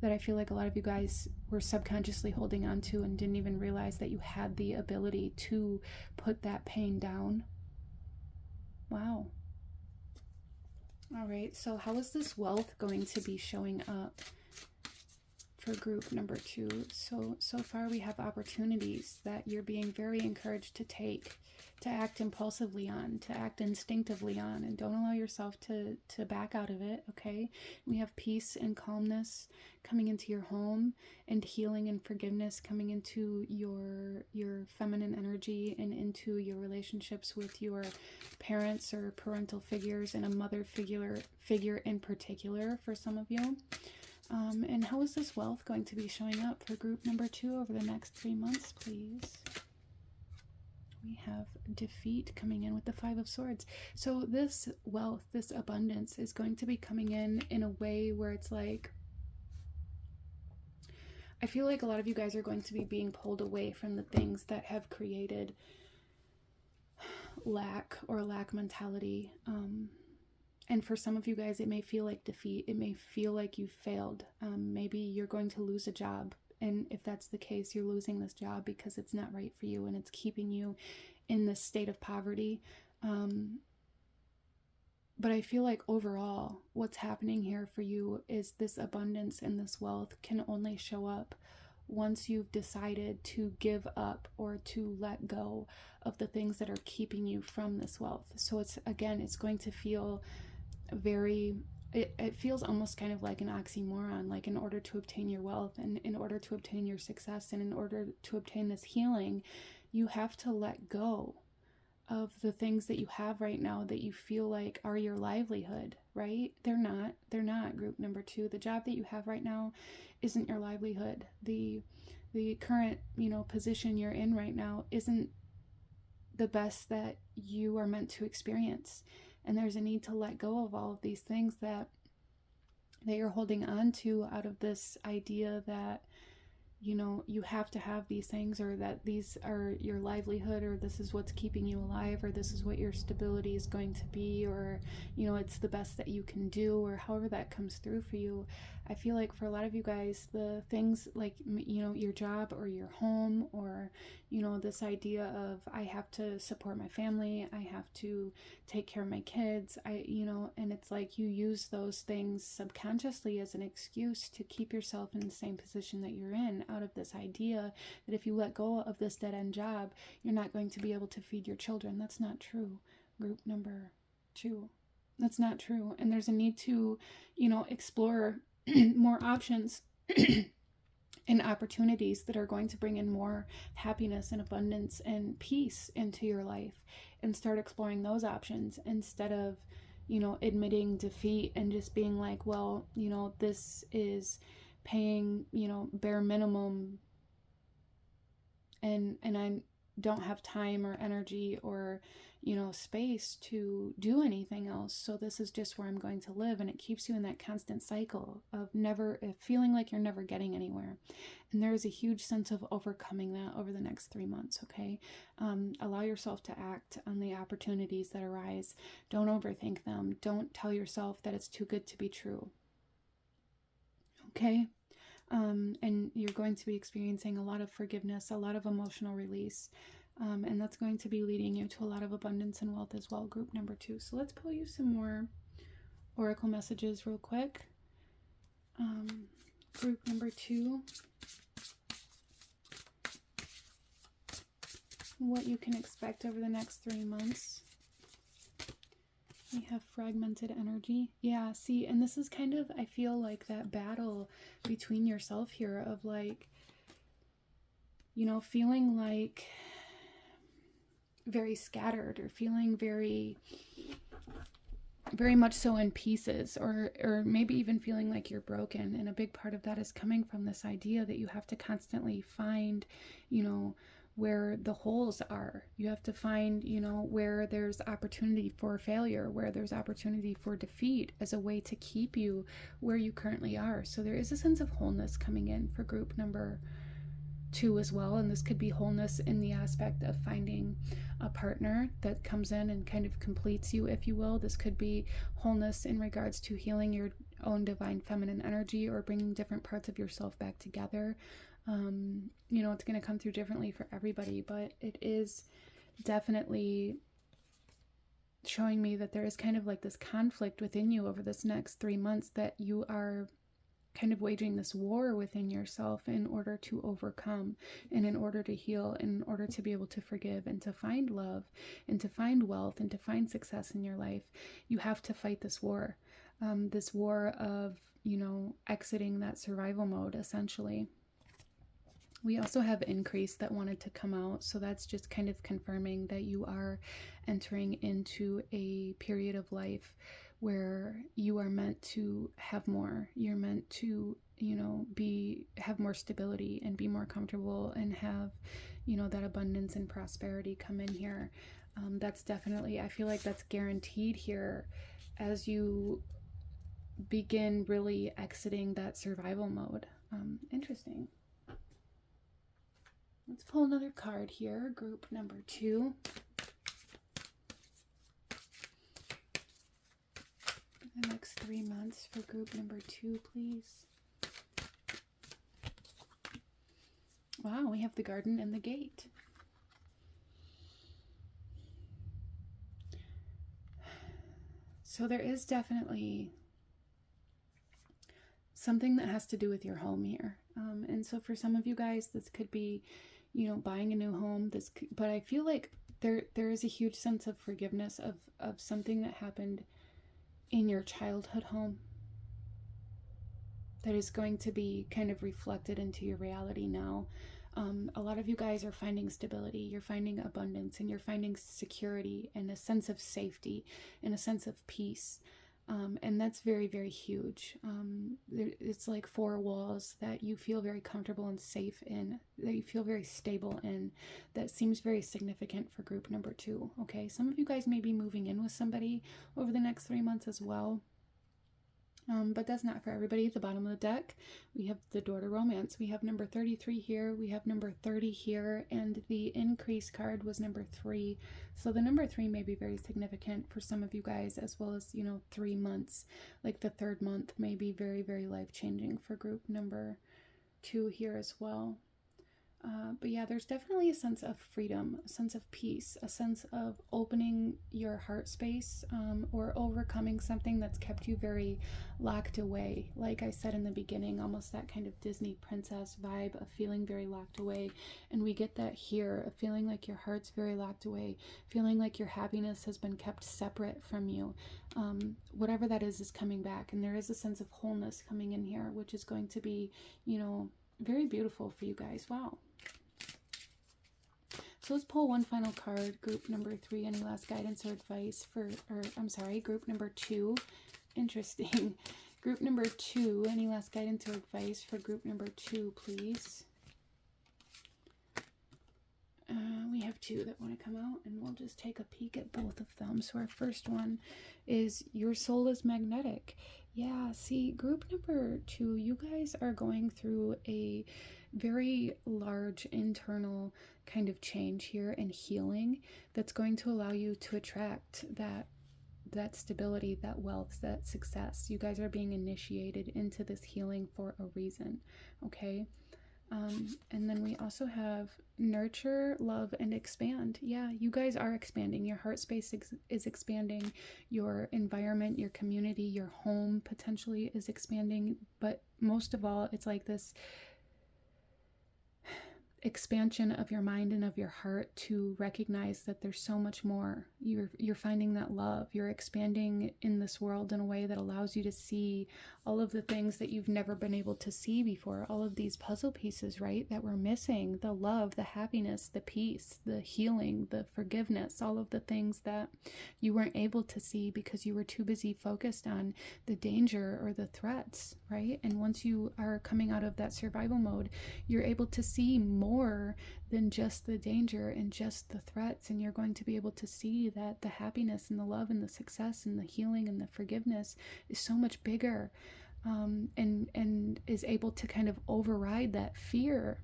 that I feel like a lot of you guys were subconsciously holding on to, and didn't even realize that you had the ability to put that pain down. Wow. All right, so how is this wealth going to be showing up for group number 2? So far we have opportunities that you're being very encouraged to take, to act impulsively on, to act instinctively on, and don't allow yourself to back out of it, okay? We have peace and calmness coming into your home, and healing and forgiveness coming into your feminine energy, and into your relationships with your parents or parental figures, and a mother figure in particular for some of you. And how is this wealth going to be showing up for group number 2 over the next 3 months, please? We have defeat coming in with the 5 of Swords. So this wealth, this abundance is going to be coming in a way where it's like, I feel like a lot of you guys are going to be being pulled away from the things that have created lack or lack mentality. And for some of you guys, it may feel like defeat. It may feel like you failed. Maybe you're going to lose a job. And if that's the case, you're losing this job because it's not right for you, and it's keeping you in this state of poverty. But I feel like overall, what's happening here for you is this abundance and this wealth can only show up once you've decided to give up or to let go of the things that are keeping you from this wealth. So it's, again, it's going to feel very, it feels almost kind of like an oxymoron, like in order to obtain your wealth and in order to obtain your success and in order to obtain this healing, you have to let go of the things that you have right now that you feel like are your livelihood, right? They're not, group number 2. The job that you have right now isn't your livelihood. The current, position you're in right now isn't the best that you are meant to experience. And there's a need to let go of all of these things that you're holding on to out of this idea that, you have to have these things, or that these are your livelihood, or this is what's keeping you alive, or this is what your stability is going to be, or, it's the best that you can do, or however that comes through for you. I feel like for a lot of you guys, the things like, your job or your home, or, this idea of, I have to support my family, I have to take care of my kids, and it's like you use those things subconsciously as an excuse to keep yourself in the same position that you're in, out of this idea that if you let go of this dead-end job, you're not going to be able to feed your children. That's not true, group number 2. That's not true. And there's a need to, explore more options and opportunities that are going to bring in more happiness and abundance and peace into your life, and start exploring those options instead of, admitting defeat and just being like, well, this is paying, bare minimum, and I don't have time or energy or, space to do anything else. So this is just where I'm going to live. And it keeps you in that constant cycle of feeling like you're never getting anywhere. And there is a huge sense of overcoming that over the next 3 months. Okay. Allow yourself to act on the opportunities that arise. Don't overthink them. Don't tell yourself that it's too good to be true. Okay. And you're going to be experiencing a lot of forgiveness, a lot of emotional release. And that's going to be leading you to a lot of abundance and wealth as well, group number 2. So let's pull you some more oracle messages real quick. Group number 2. What you can expect over the next 3 months. We have fragmented energy. Yeah, see, and this is kind of, I feel like that battle between yourself here of like, feeling like very scattered, or feeling very much so in pieces, or maybe even feeling like you're broken. And a big part of that is coming from this idea that you have to constantly find, where the holes are. You have to find, where there's opportunity for failure, where there's opportunity for defeat, as a way to keep you where you currently are. So there is a sense of wholeness coming in for group number 2 as well. And this could be wholeness in the aspect of finding a partner that comes in and kind of completes you, if you will. This could be wholeness in regards to healing your own divine feminine energy, or bringing different parts of yourself back together. It's going to come through differently for everybody, but it is definitely showing me that there is kind of like this conflict within you over this next 3 months, that you are kind of waging this war within yourself in order to overcome, and in order to heal, and in order to be able to forgive, and to find love, and to find wealth, and to find success in your life. You have to fight this war of, exiting that survival mode, essentially. We also have increase that wanted to come out. So that's just kind of confirming that you are entering into a period of life where you are meant to have more. You're meant to, have more stability and be more comfortable, and have, that abundance and prosperity come in here. That's definitely, I feel like that's guaranteed here as you begin really exiting that survival mode. Interesting. Let's pull another card here, group number 2. The next 3 months for group number 2, please. Wow, we have the garden and the gate. So there is definitely something that has to do with your home here. And so for some of you guys, this could be, you know, buying a new home. But I feel like there is a huge sense of forgiveness of something that happened in your childhood home that is going to be kind of reflected into your reality now. A lot of you guys are finding stability, you're finding abundance, and you're finding security and a sense of safety and a sense of peace. And that's very, very huge. It's like 4 walls that you feel very comfortable and safe in, that you feel very stable in, that seems very significant for group number 2. Okay, some of you guys may be moving in with somebody over the next 3 months as well. But that's not for everybody. At the bottom of the deck, we have the door to romance. We have number 33 here. We have number 30 here. And the increase card was number 3. So the number 3 may be very significant for some of you guys, as well as, you know, 3 months. Like the 3rd month may be very, very life-changing for group number 2 here as well. But yeah, there's definitely a sense of freedom, a sense of peace, a sense of opening your heart space, or overcoming something that's kept you very locked away. Like I said in the beginning, almost that kind of Disney princess vibe of feeling very locked away. And we get that here, of feeling like your heart's very locked away, feeling like your happiness has been kept separate from you. Whatever that is coming back. And there is a sense of wholeness coming in here, which is going to be, you know, very beautiful for you guys. Wow. So let's pull one final card. Group number 3, any last guidance or advice for, or I'm sorry, group number 2. Interesting. Group number 2, any last guidance or advice for group number 2, please? We have 2 that want to come out, and we'll just take a peek at both of them. So our first one is your soul is magnetic. Yeah, see, group number 2, you guys are going through a very large internal kind of change here and healing that's going to allow you to attract that stability, that wealth, that success. You guys are being initiated into this healing for a reason, okay? And then we also have nurture, love, and expand. Yeah, you guys are expanding. Your heart space is expanding. Your environment, your community, your home potentially is expanding. But most of all, it's like this expansion of your mind and of your heart to recognize that there's so much more. You're finding that love. You're expanding in this world in a way that allows you to see all of the things that you've never been able to see before. All of these puzzle pieces, right, that were missing. The love, the happiness, the peace, the healing, the forgiveness, all of the things that you weren't able to see because you were too busy focused on the danger or the threats, right? And once you are coming out of that survival mode, you're able to see more than just the danger and just the threats, and you're going to be able to see that the happiness and the love and the success and the healing and the forgiveness is so much bigger, and is able to kind of override that fear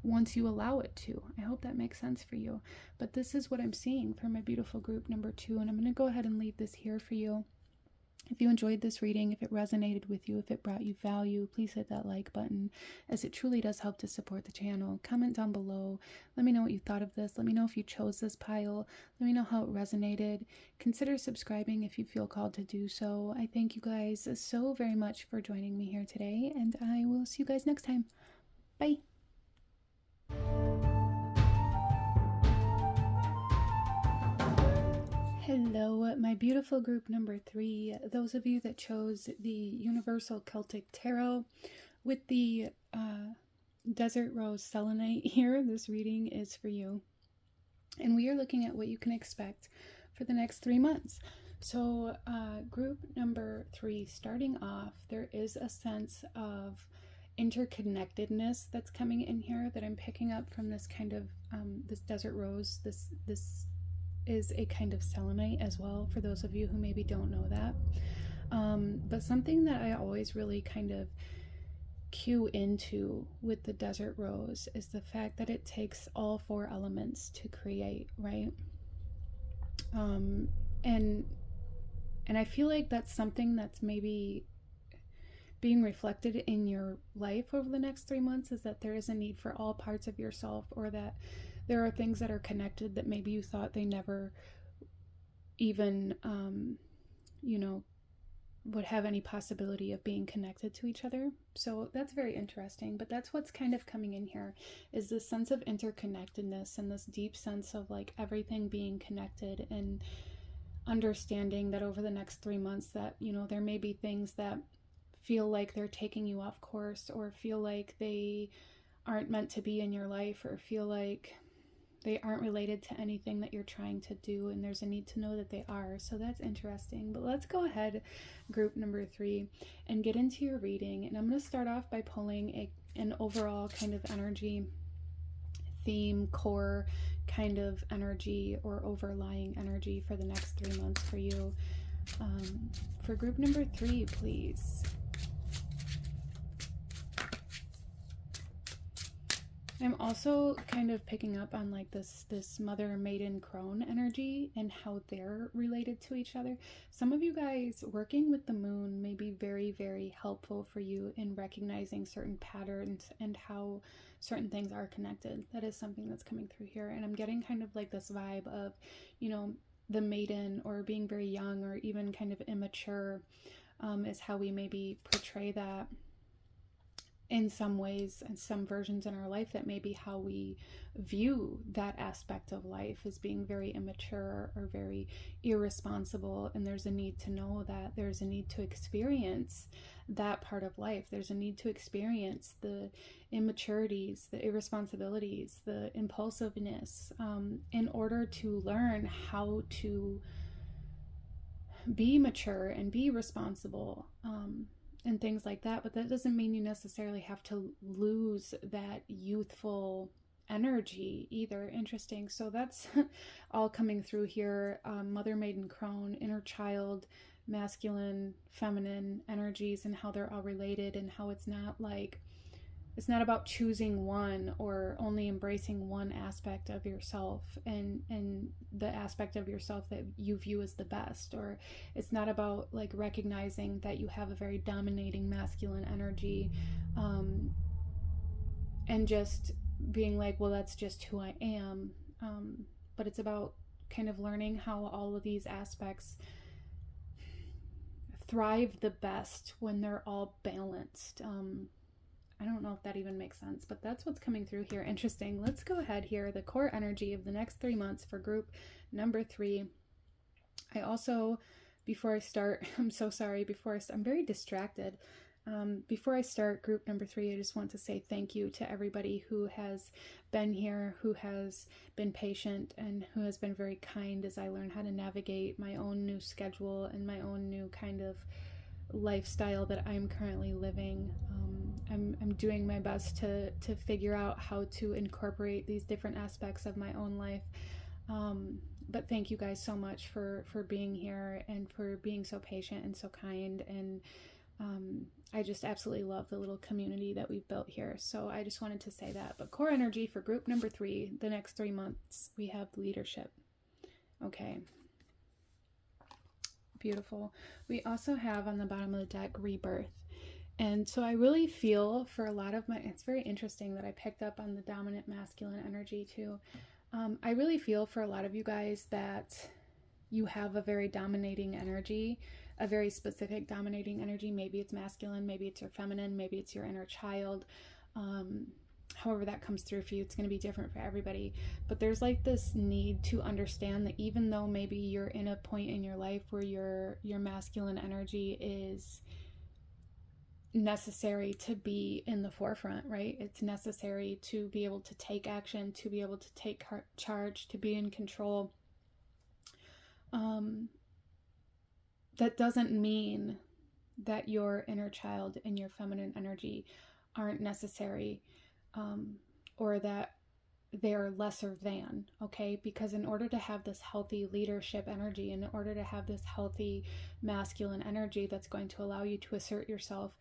once you allow it to. I hope that makes sense for you. But this is what I'm seeing for my beautiful group number 2, and I'm going to go ahead and leave this here for you. If you enjoyed this reading, if it resonated with you, if it brought you value, please hit that like button, as it truly does help to support the channel. Comment down below. Let me know what you thought of this. Let me know if you chose this pile. Let me know how it resonated. Consider subscribing if you feel called to do so. I thank you guys so very much for joining me here today, and I will see you guys next time. Bye. Hello, my beautiful group number 3. Those of you that chose the Universal Celtic Tarot with the Desert Rose Selenite here, this reading is for you. And we are looking at what you can expect for the next 3 months. So group number 3, starting off, there is a sense of interconnectedness that's coming in here that I'm picking up from this kind of this Desert Rose. This is a kind of selenite as well, for those of you who maybe don't know that. But something that I always really kind of cue into with the Desert Rose is the fact that it takes all 4 elements to create, right? And I feel like that's something that's maybe being reflected in your life over the next 3 months, is that there is a need for all parts of yourself, or that there are things that are connected that maybe you thought they never even, would have any possibility of being connected to each other. So that's very interesting. But that's what's kind of coming in here, is this sense of interconnectedness and this deep sense of like everything being connected, and understanding that over the next 3 months that, you know, there may be things that feel like they're taking you off course, or feel like they aren't meant to be in your life, or feel like they aren't related to anything that you're trying to do, and there's a need to know that they are. So that's interesting. But let's go ahead, group number 3, and get into your reading. And I'm going to start off by pulling an overall kind of energy theme, core kind of energy or overlying energy for the next 3 months for you. For group number 3, please. I'm also kind of picking up on like this mother, maiden, crone energy and how they're related to each other. Some of you guys working with the moon may be very, very helpful for you in recognizing certain patterns and how certain things are connected. That is something that's coming through here. And I'm getting kind of like this vibe of, you know, the maiden, or being very young, or even kind of immature, is how we maybe portray that in some ways, and some versions in our life. That may be how we view that aspect of life, as being very immature or very irresponsible. And there's a need to know that. There's a need to experience that part of life. There's a need to experience the immaturities, the irresponsibilities, the impulsiveness, in order to learn how to be mature and be responsible, and things like that. But that doesn't mean you necessarily have to lose that youthful energy either. Interesting. So that's all coming through here. Mother, maiden, crone, inner child, masculine, feminine energies, and how they're all related, and how it's not like, it's not about choosing one or only embracing one aspect of yourself, and the aspect of yourself that you view as the best. Or it's not about like recognizing that you have a very dominating masculine energy, and just being like, well, that's just who I am. But it's about kind of learning how all of these aspects thrive the best when they're all balanced. I don't know if that even makes sense, but that's what's coming through here. Interesting. Let's go ahead here. The core energy of the next 3 months for group number 3. I also, before I start, I'm so sorry, I'm very distracted. Before I start group number 3, I just want to say thank you to everybody who has been here, who has been patient, and who has been very kind as I learn how to navigate my own new schedule and my own new kind of lifestyle that I'm currently living. I'm doing my best to figure out how to incorporate these different aspects of my own life. But thank you guys so much for being here and for being so patient and so kind. And I just absolutely love the little community that we've built here. So I just wanted to say that. But core energy for group number 3, the next 3 months, we have leadership. Okay. Beautiful. We also have on the bottom of the deck rebirth. And so I really feel for a lot of it's very interesting that I picked up on the dominant masculine energy too. I really feel for a lot of you guys that you have a very dominating energy, a very specific dominating energy. Maybe it's masculine, maybe it's your feminine, maybe it's your inner child. However that comes through for you, it's going to be different for everybody. But there's like this need to understand that even though maybe you're in a point in your life where your masculine energy is necessary to be in the forefront, right? It's necessary to be able to take action, to be able to take charge, to be in control. That doesn't mean that your inner child and your feminine energy aren't necessary, or that they're lesser than, okay? Because in order to have this healthy leadership energy, in order to have this healthy masculine energy that's going to allow you to assert yourself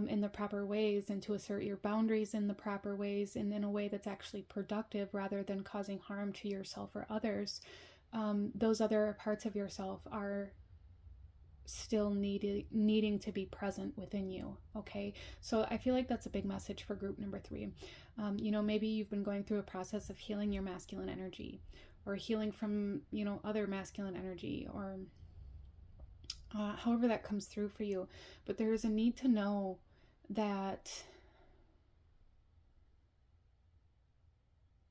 in the proper ways, and to assert your boundaries in the proper ways, and in a way that's actually productive rather than causing harm to yourself or others, those other parts of yourself are still needing to be present within you, okay? So I feel like that's a big message for group number 3. You know, maybe you've been going through a process of healing your masculine energy, or healing from, you know, other masculine energy, or however that comes through for you. But there is a need to know that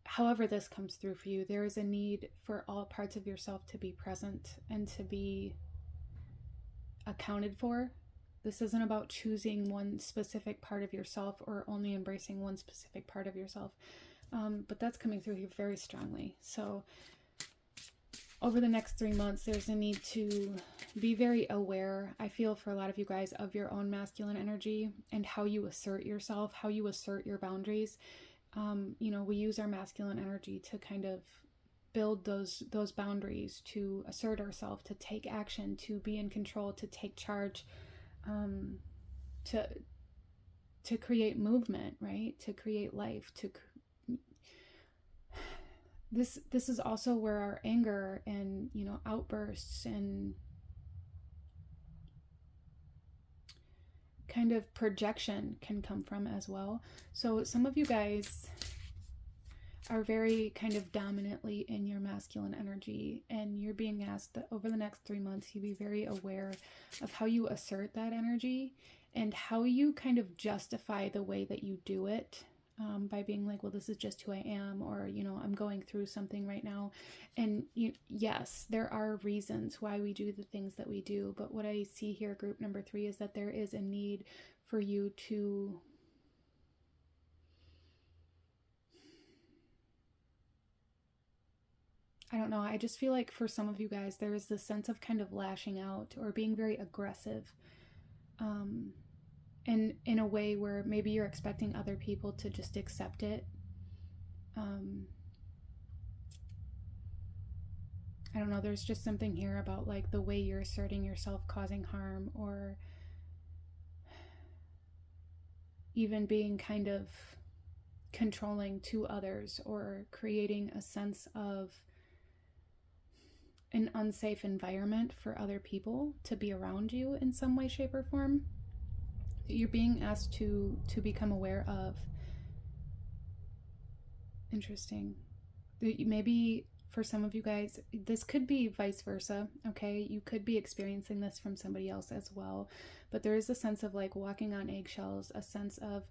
however this comes through for you, there is a need for all parts of yourself to be present and to be accounted for. This isn't about choosing one specific part of yourself or only embracing one specific part of yourself. But that's coming through here very strongly. So over the next 3 months, there's a need to be very aware, I feel, for a lot of you guys, of your own masculine energy and how you assert yourself, how you assert your boundaries. You know, we use our masculine energy to kind of build those boundaries, to assert ourselves, to take action, to be in control, to take charge, to create movement, right? To create life. This is also where our anger and, you know, outbursts and kind of projection can come from as well. So some of you guys are very kind of dominantly in your masculine energy, and you're being asked that over the next 3 months you be very aware of how you assert that energy and how you kind of justify the way that you do it, by being like, well, this is just who I am, or, you know, I'm going through something right now. And yes, there are reasons why we do the things that we do, but what I see here, group number 3, is that there is a need for you to I don't know, I just feel like for some of you guys, there is this sense of kind of lashing out or being very aggressive. And in a way where maybe you're expecting other people to just accept it. I don't know, there's just something here about like the way you're asserting yourself causing harm, or even being kind of controlling to others, or creating a sense of an unsafe environment for other people to be around you in some way, shape, or form. You're being asked to become aware of. Interesting. Maybe for some of you guys, this could be vice versa, okay? You could be experiencing this from somebody else as well. But there is a sense of like walking on eggshells, a sense of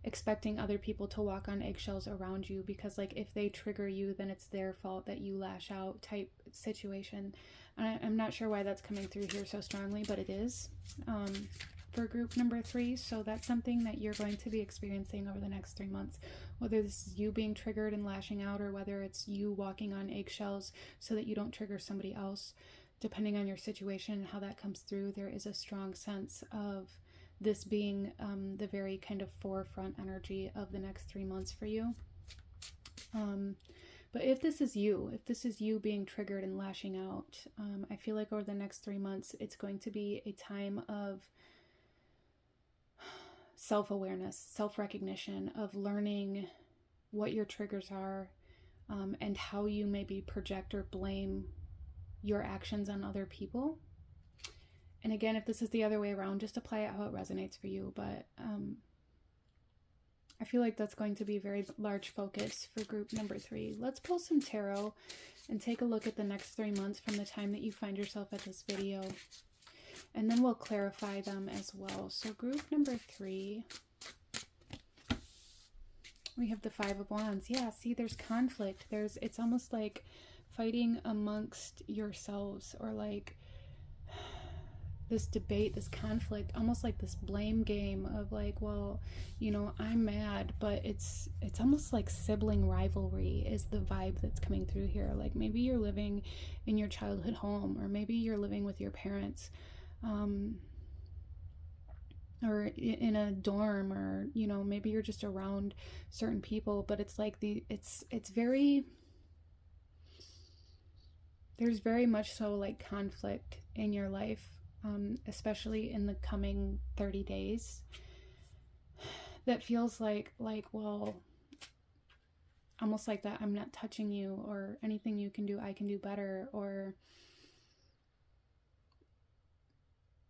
expecting other people to walk on eggshells around you, because like if they trigger you, then it's their fault that you lash out type situation. I'm not sure why that's coming through here so strongly, but it is. For group number 3. So that's something that you're going to be experiencing over the next 3 months, whether this is you being triggered and lashing out, or whether it's you walking on eggshells so that you don't trigger somebody else. Depending on your situation and how that comes through, there is a strong sense of this being the very kind of forefront energy of the next 3 months for you. But if this is you being triggered and lashing out, I feel like over the next 3 months, it's going to be a time of self-awareness, self-recognition, of learning what your triggers are, and how you maybe project or blame your actions on other people. And again, if this is the other way around, just apply it how it resonates for you. But I feel like that's going to be a very large focus for group number 3. Let's pull some tarot and take a look at the next 3 months from the time that you find yourself at this video. And then we'll clarify them as well. So group number 3, we have the 5 of Wands. Yeah, see, there's conflict. It's almost like fighting amongst yourselves, or like this debate, this conflict, almost like this blame game of like, well, you know, I'm mad, but it's almost like sibling rivalry is the vibe that's coming through here. Like maybe you're living in your childhood home, or maybe you're living with your parents, or in a dorm, or, you know, maybe you're just around certain people, but it's like it's very, there's very much so like conflict in your life, especially in the coming 30 days, that feels like, well, almost like that I'm not touching you, or anything you can do, I can do better, or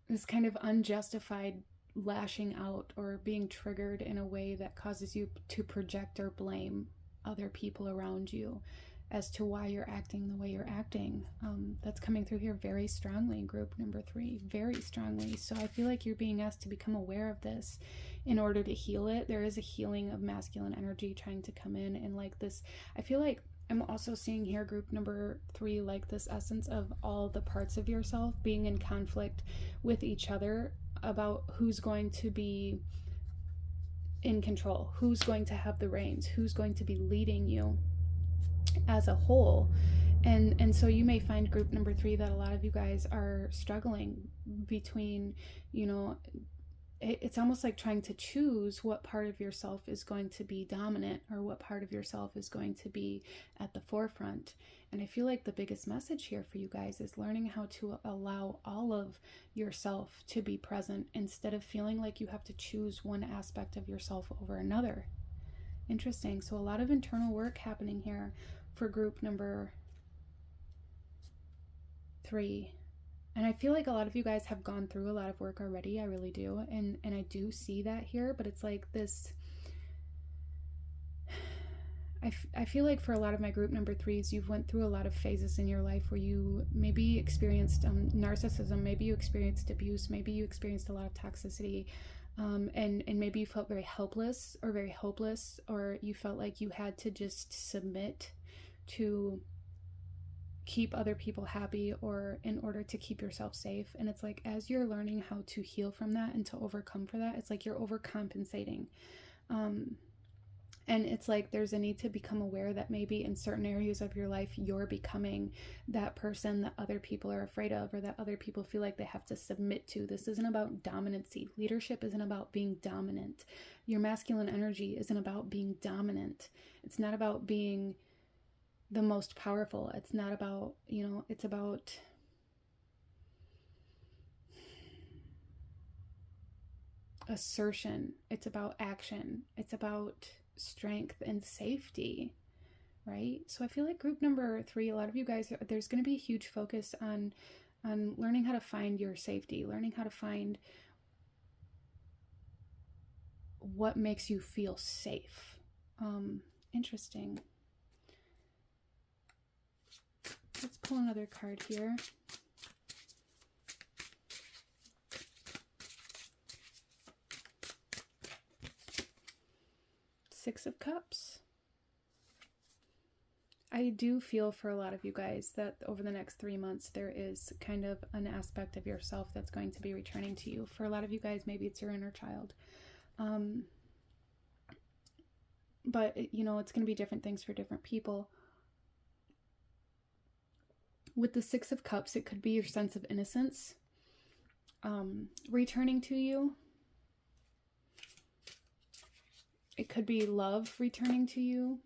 this kind of unjustified lashing out or being triggered in a way that causes you to project or blame other people around you as to why you're acting the way you're acting. That's coming through here very strongly, group number 3, very strongly. So I feel like you're being asked to become aware of this in order to heal it. There is a healing of masculine energy trying to come in, and like this, I feel like I'm also seeing here, group number 3, like this essence of all the parts of yourself being in conflict with each other about who's going to be in control, who's going to have the reins, who's going to be leading you as a whole. And so you may find, group number 3, that a lot of you guys are struggling between, you know, it's almost like trying to choose what part of yourself is going to be dominant or what part of yourself is going to be at the forefront. And I feel like the biggest message here for you guys is learning how to allow all of yourself to be present instead of feeling like you have to choose one aspect of yourself over another. Interesting. So a lot of internal work happening here for group number 3. And I feel like a lot of you guys have gone through a lot of work already. I really do. And I do see that here, but it's like this, I feel like for a lot of my group number 3s, you've went through a lot of phases in your life where you maybe experienced narcissism, maybe you experienced abuse, maybe you experienced a lot of toxicity, and maybe you felt very helpless or very hopeless, or you felt like you had to just submit to keep other people happy or in order to keep yourself safe. And it's like, as you're learning how to heal from that and to overcome for that, it's like you're overcompensating. And it's like there's a need to become aware that maybe in certain areas of your life, you're becoming that person that other people are afraid of, or that other people feel like they have to submit to. This isn't about dominancy. Leadership isn't about being dominant. Your masculine energy isn't about being dominant. It's not about being the most powerful. It's not about, you know, it's about assertion. It's about action. It's about strength and safety, right? So I feel like group number 3, a lot of you guys, there's going to be a huge focus on learning how to find your safety, learning how to find what makes you feel safe. Interesting. Let's pull another card here. Six of Cups. I do feel for a lot of you guys that over the next 3 months, there is kind of an aspect of yourself that's going to be returning to you. For a lot of you guys, maybe it's your inner child. But, you know, it's going to be different things for different people. With the Six of Cups, it could be your sense of innocence returning to you. It could be love returning to you.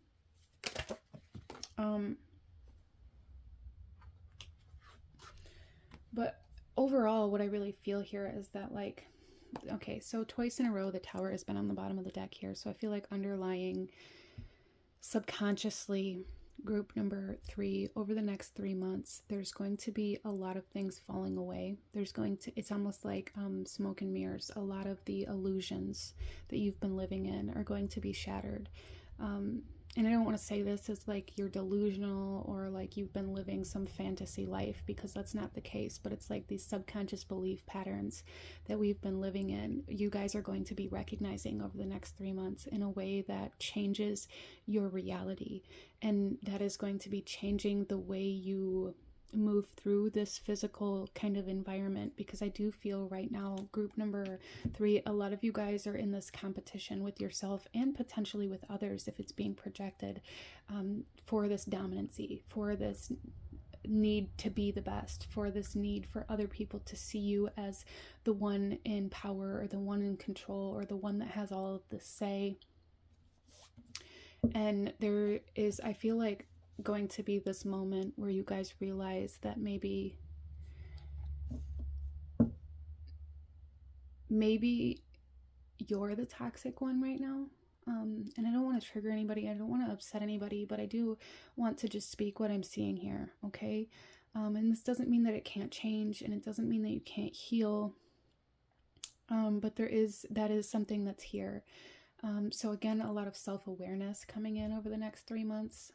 But overall, what I really feel here is that, like, okay, so twice in a row, the Tower has been on the bottom of the deck here. So I feel like underlying subconsciously, group number 3, over the next 3 months, there's going to be a lot of things falling away. There's going to, it's almost like smoke and mirrors. A lot of the illusions that you've been living in are going to be shattered. And I don't want to say this as like you're delusional or like you've been living some fantasy life, because that's not the case. But it's like these subconscious belief patterns that we've been living in, you guys are going to be recognizing over the next 3 months in a way that changes your reality. And that is going to be changing the way you move through this physical kind of environment, because I do feel right now, group number 3, a lot of you guys are in this competition with yourself and potentially with others if it's being projected, for this dominancy, for this need to be the best, for this need for other people to see you as the one in power or the one in control or the one that has all of the say. And there is, I feel like, going to be this moment where you guys realize that maybe you're the toxic one right now. And I don't want to trigger anybody. I don't want to upset anybody, but I do want to just speak what I'm seeing here. Okay. And this doesn't mean that it can't change, and it doesn't mean that you can't heal. But that is something that's here. So again, a lot of self-awareness coming in over the next 3 months.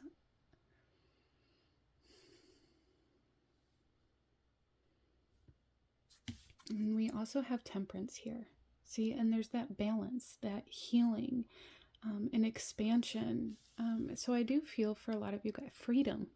And we also have Temperance here. See, and there's that balance, that healing, and expansion. So I do feel for a lot of you guys, freedom.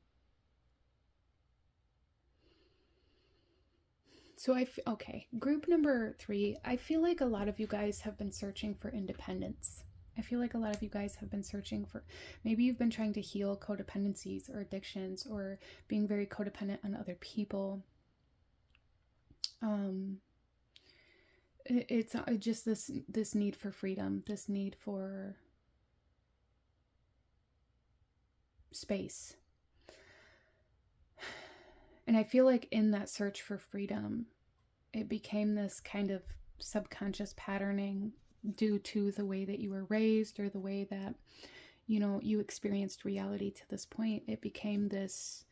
So okay, group number 3, I feel like a lot of you guys have been searching for independence. I feel like a lot of you guys have been searching for, maybe you've been trying to heal codependencies or addictions or being very codependent on other people. It's just this need for freedom, this need for space. And I feel like in that search for freedom, it became this kind of subconscious patterning due to the way that you were raised or the way that, you know, you experienced reality to this point. It became this,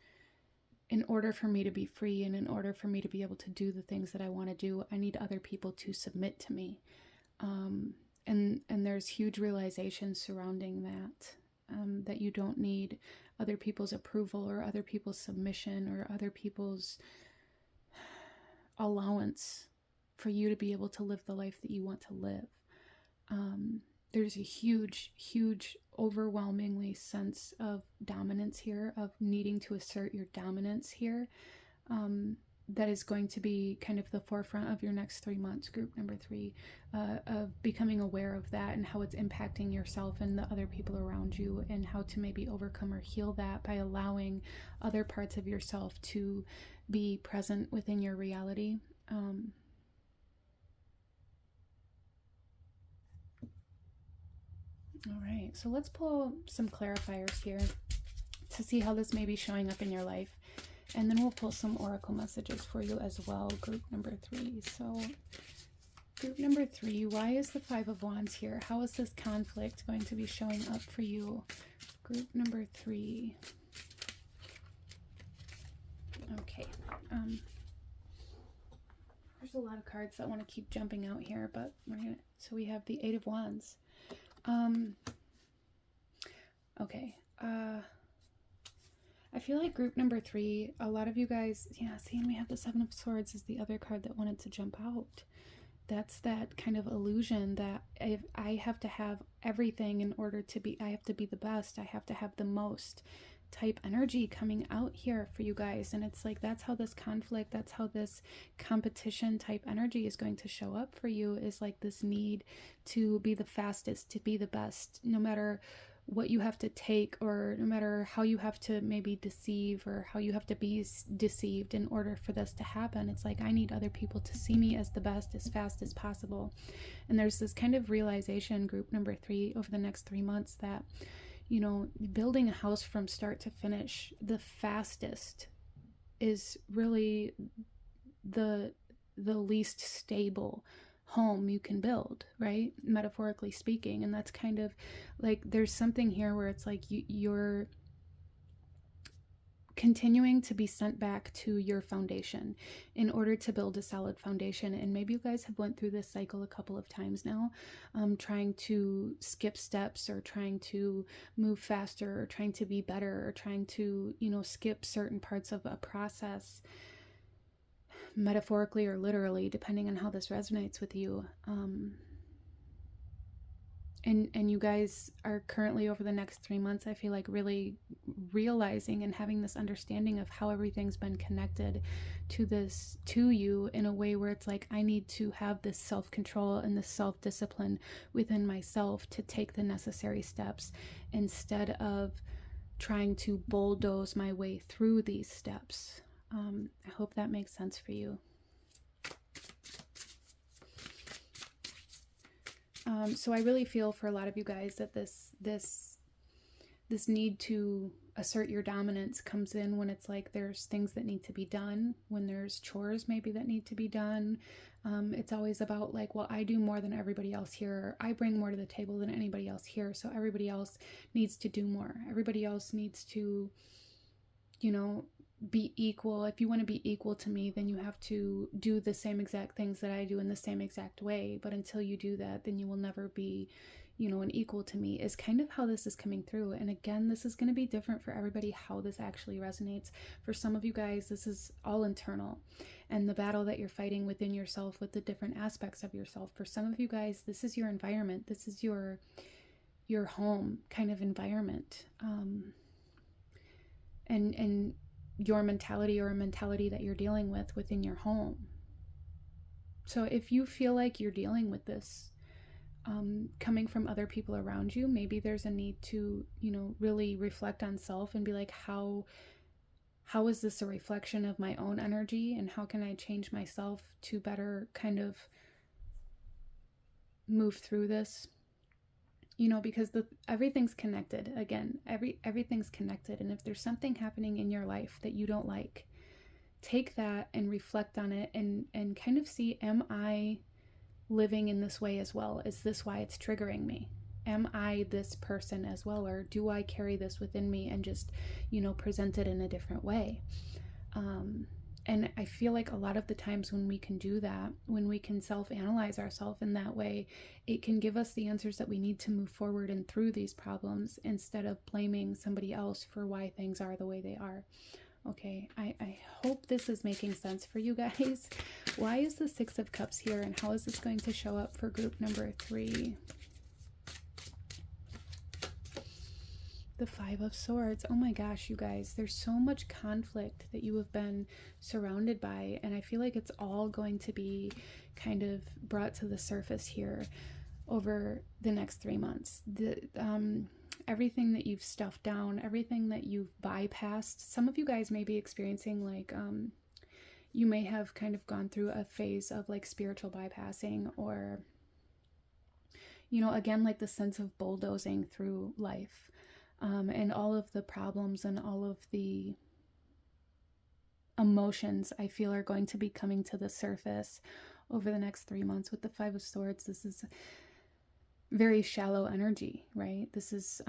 in order for me to be free and in order for me to be able to do the things that I want to do, I need other people to submit to me. And there's huge realizations surrounding that, that you don't need other people's approval or other people's submission or other people's allowance for you to be able to live the life that you want to live. There's a huge, overwhelmingly sense of dominance here, of needing to assert your dominance here. That is going to be kind of the forefront of your next 3 months, group number 3, of becoming aware of that and how it's impacting yourself and the other people around you, and how to maybe overcome or heal that by allowing other parts of yourself to be present within your reality. All right, so let's pull some clarifiers here to see how this may be showing up in your life. And then we'll pull some oracle messages for you as well, group number 3. So group number 3, why is the 5 of Wands here? How is this conflict going to be showing up for you? Group number 3. Okay. There's a lot of cards that want to keep jumping out here, but we're gonna, so we have the 8 of Wands. Okay. I feel like group number 3, a lot of you guys, yeah, see, and we have the 7 of Swords is the other card that wanted to jump out. That's that kind of illusion that if I have to have everything in order to be, I have to be the best, I have to have the most type energy coming out here for you guys. And it's like, that's how this conflict, that's how this competition type energy is going to show up for you, is like this need to be the fastest, to be the best, no matter what you have to take, or no matter how you have to maybe deceive, or how you have to be deceived in order for this to happen. It's like, I need other people to see me as the best as fast as possible. And there's this kind of realization, group number 3, over the next 3 months, that, you know, building a house from start to finish, the fastest is really the least stable home you can build, right? Metaphorically speaking. And that's kind of like, there's something here where it's like you're continuing to be sent back to your foundation in order to build a solid foundation. And maybe you guys have went through this cycle a couple of times now, trying to skip steps, or trying to move faster, or trying to be better, or trying to, you know, skip certain parts of a process, metaphorically or literally, depending on how this resonates with you. And you guys are currently, over the next 3 months, I feel like really realizing and having this understanding of how everything's been connected to you in a way where it's like, I need to have this self-control and this self-discipline within myself to take the necessary steps, instead of trying to bulldoze my way through these steps. I hope that makes sense for you. So I really feel for a lot of you guys that this need to assert your dominance comes in when it's like, there's things that need to be done, when there's chores maybe that need to be done. It's always about like, well, I do more than everybody else here. I bring more to the table than anybody else here. So everybody else needs to do more. Everybody else needs to, you know, be equal. If you want to be equal to me, then you have to do the same exact things that I do in the same exact way. But until you do that, then you will never be, you know, and equal to me, is kind of how this is coming through. And again, this is going to be different for everybody, how this actually resonates. For some of you guys, this is all internal, and the battle that you're fighting within yourself with the different aspects of yourself. For some of you guys, this is your environment. This is your home kind of environment, and your mentality, or a mentality that you're dealing with within your home. So if you feel like you're dealing with this coming from other people around you, maybe there's a need to, you know, really reflect on self and be like, how is this a reflection of my own energy, and how can I change myself to better kind of move through this? You know, because everything's connected. Again, everything's connected. And if there's something happening in your life that you don't like, take that and reflect on it, and kind of see, am I living in this way as well? Is this why it's triggering me? Am I this person as well? Or do I carry this within me and just, you know, present it in a different way? And I feel like a lot of the times when we can do that, when we can self-analyze ourselves in that way, it can give us the answers that we need to move forward and through these problems, instead of blaming somebody else for why things are the way they are. Okay, I hope this is making sense for you guys. Why is the Six of Cups here, and how is this going to show up for group number 3? The Five of Swords. Oh my gosh, you guys, there's so much conflict that you have been surrounded by, and I feel like it's all going to be kind of brought to the surface here over the next 3 months. Everything that you've stuffed down, everything that you've bypassed. Some of you guys may be experiencing like, you may have kind of gone through a phase of like spiritual bypassing, or, you know, again, like the sense of bulldozing through life. And all of the problems and all of the emotions I feel are going to be coming to the surface over the next 3 months with the Five of Swords. This is very shallow energy, right? This is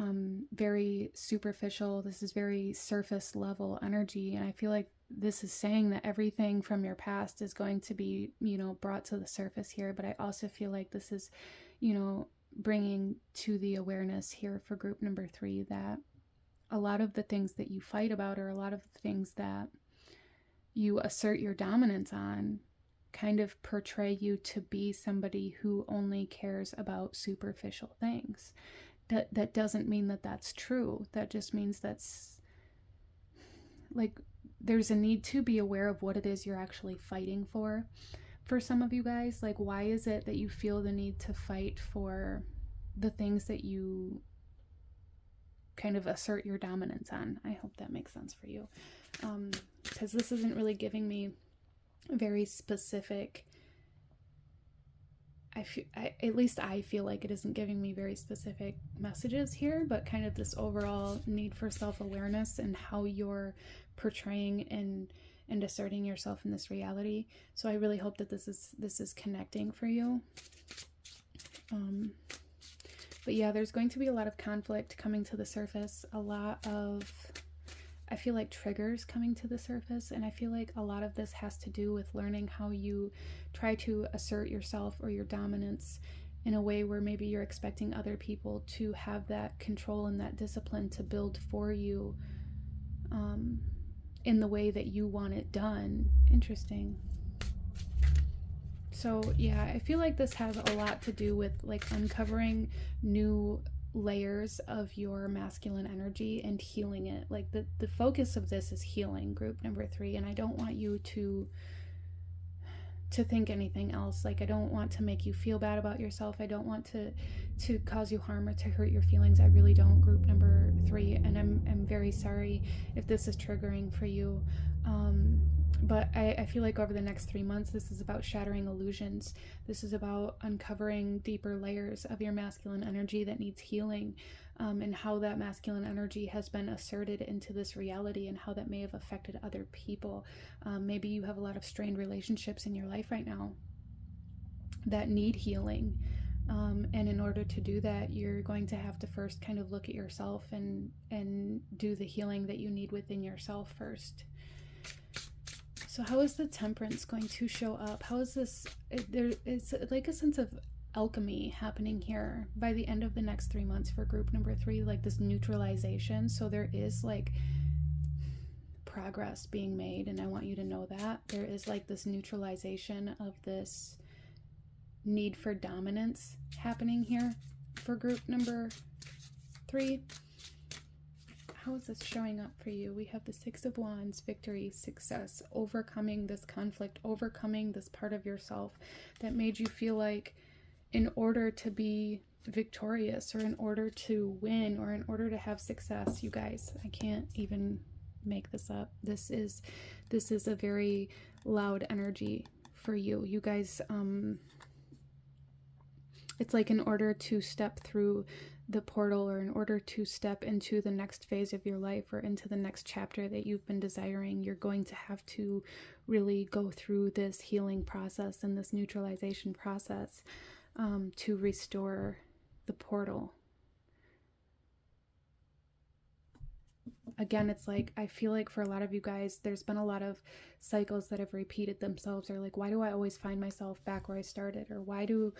very superficial. This is very surface level energy. And I feel like this is saying that everything from your past is going to be, you know, brought to the surface here. But I also feel like this is, you know, bringing to the awareness here for group number 3 that a lot of the things that you fight about, or a lot of the things that you assert your dominance on, kind of portray you to be somebody who only cares about superficial things. That doesn't mean that that's true. That just means that's like, there's a need to be aware of what it is you're actually fighting for. For some of you guys, like, why is it that you feel the need to fight for the things that you kind of assert your dominance on? I hope that makes sense for you. Because this isn't really giving me very specific, at least I feel like it isn't giving me very specific messages here, but kind of this overall need for self-awareness and how you're portraying and asserting yourself in this reality. So I really hope that this is connecting for you. But yeah, there's going to be a lot of conflict coming to the surface, a lot of, I feel like, triggers coming to the surface, and I feel like a lot of this has to do with learning how you try to assert yourself or your dominance in a way where maybe you're expecting other people to have that control and that discipline to build for you in the way that you want it done. Interesting. So yeah, I feel like this has a lot to do with like uncovering new layers of your masculine energy and healing it. Like the focus of this is healing, group number 3, and I don't want you to think anything else. Like, I don't want to make you feel bad about yourself. I don't want to cause you harm or to hurt your feelings. I really don't, group number 3, and I'm very sorry if this is triggering for you. But I feel like over the next 3 months, this is about shattering illusions. This is about uncovering deeper layers of your masculine energy that needs healing, and how that masculine energy has been asserted into this reality and how that may have affected other people. Maybe you have a lot of strained relationships in your life right now that need healing. And in order to do that, you're going to have to first kind of look at yourself and do the healing that you need within yourself first. So how is the Temperance going to show up? How is this? It's like a sense of alchemy happening here by the end of the next 3 months for group number 3, like this neutralization. So there is like progress being made, and I want you to know that there is like this neutralization of this need for dominance happening here for group number 3. How is this showing up for you? We have the Six of Wands, victory, success, overcoming this conflict, overcoming this part of yourself that made you feel like in order to be victorious, or in order to win, or in order to have success, you guys, I can't even make this up. This is a very loud energy for you. You guys, it's like in order to step through the portal, or in order to step into the next phase of your life, or into the next chapter that you've been desiring, you're going to have to really go through this healing process and this neutralization process to restore the portal. Again, it's like, I feel like for a lot of you guys, there's been a lot of cycles that have repeated themselves, or like, why do I always find myself back where I started? Or why do,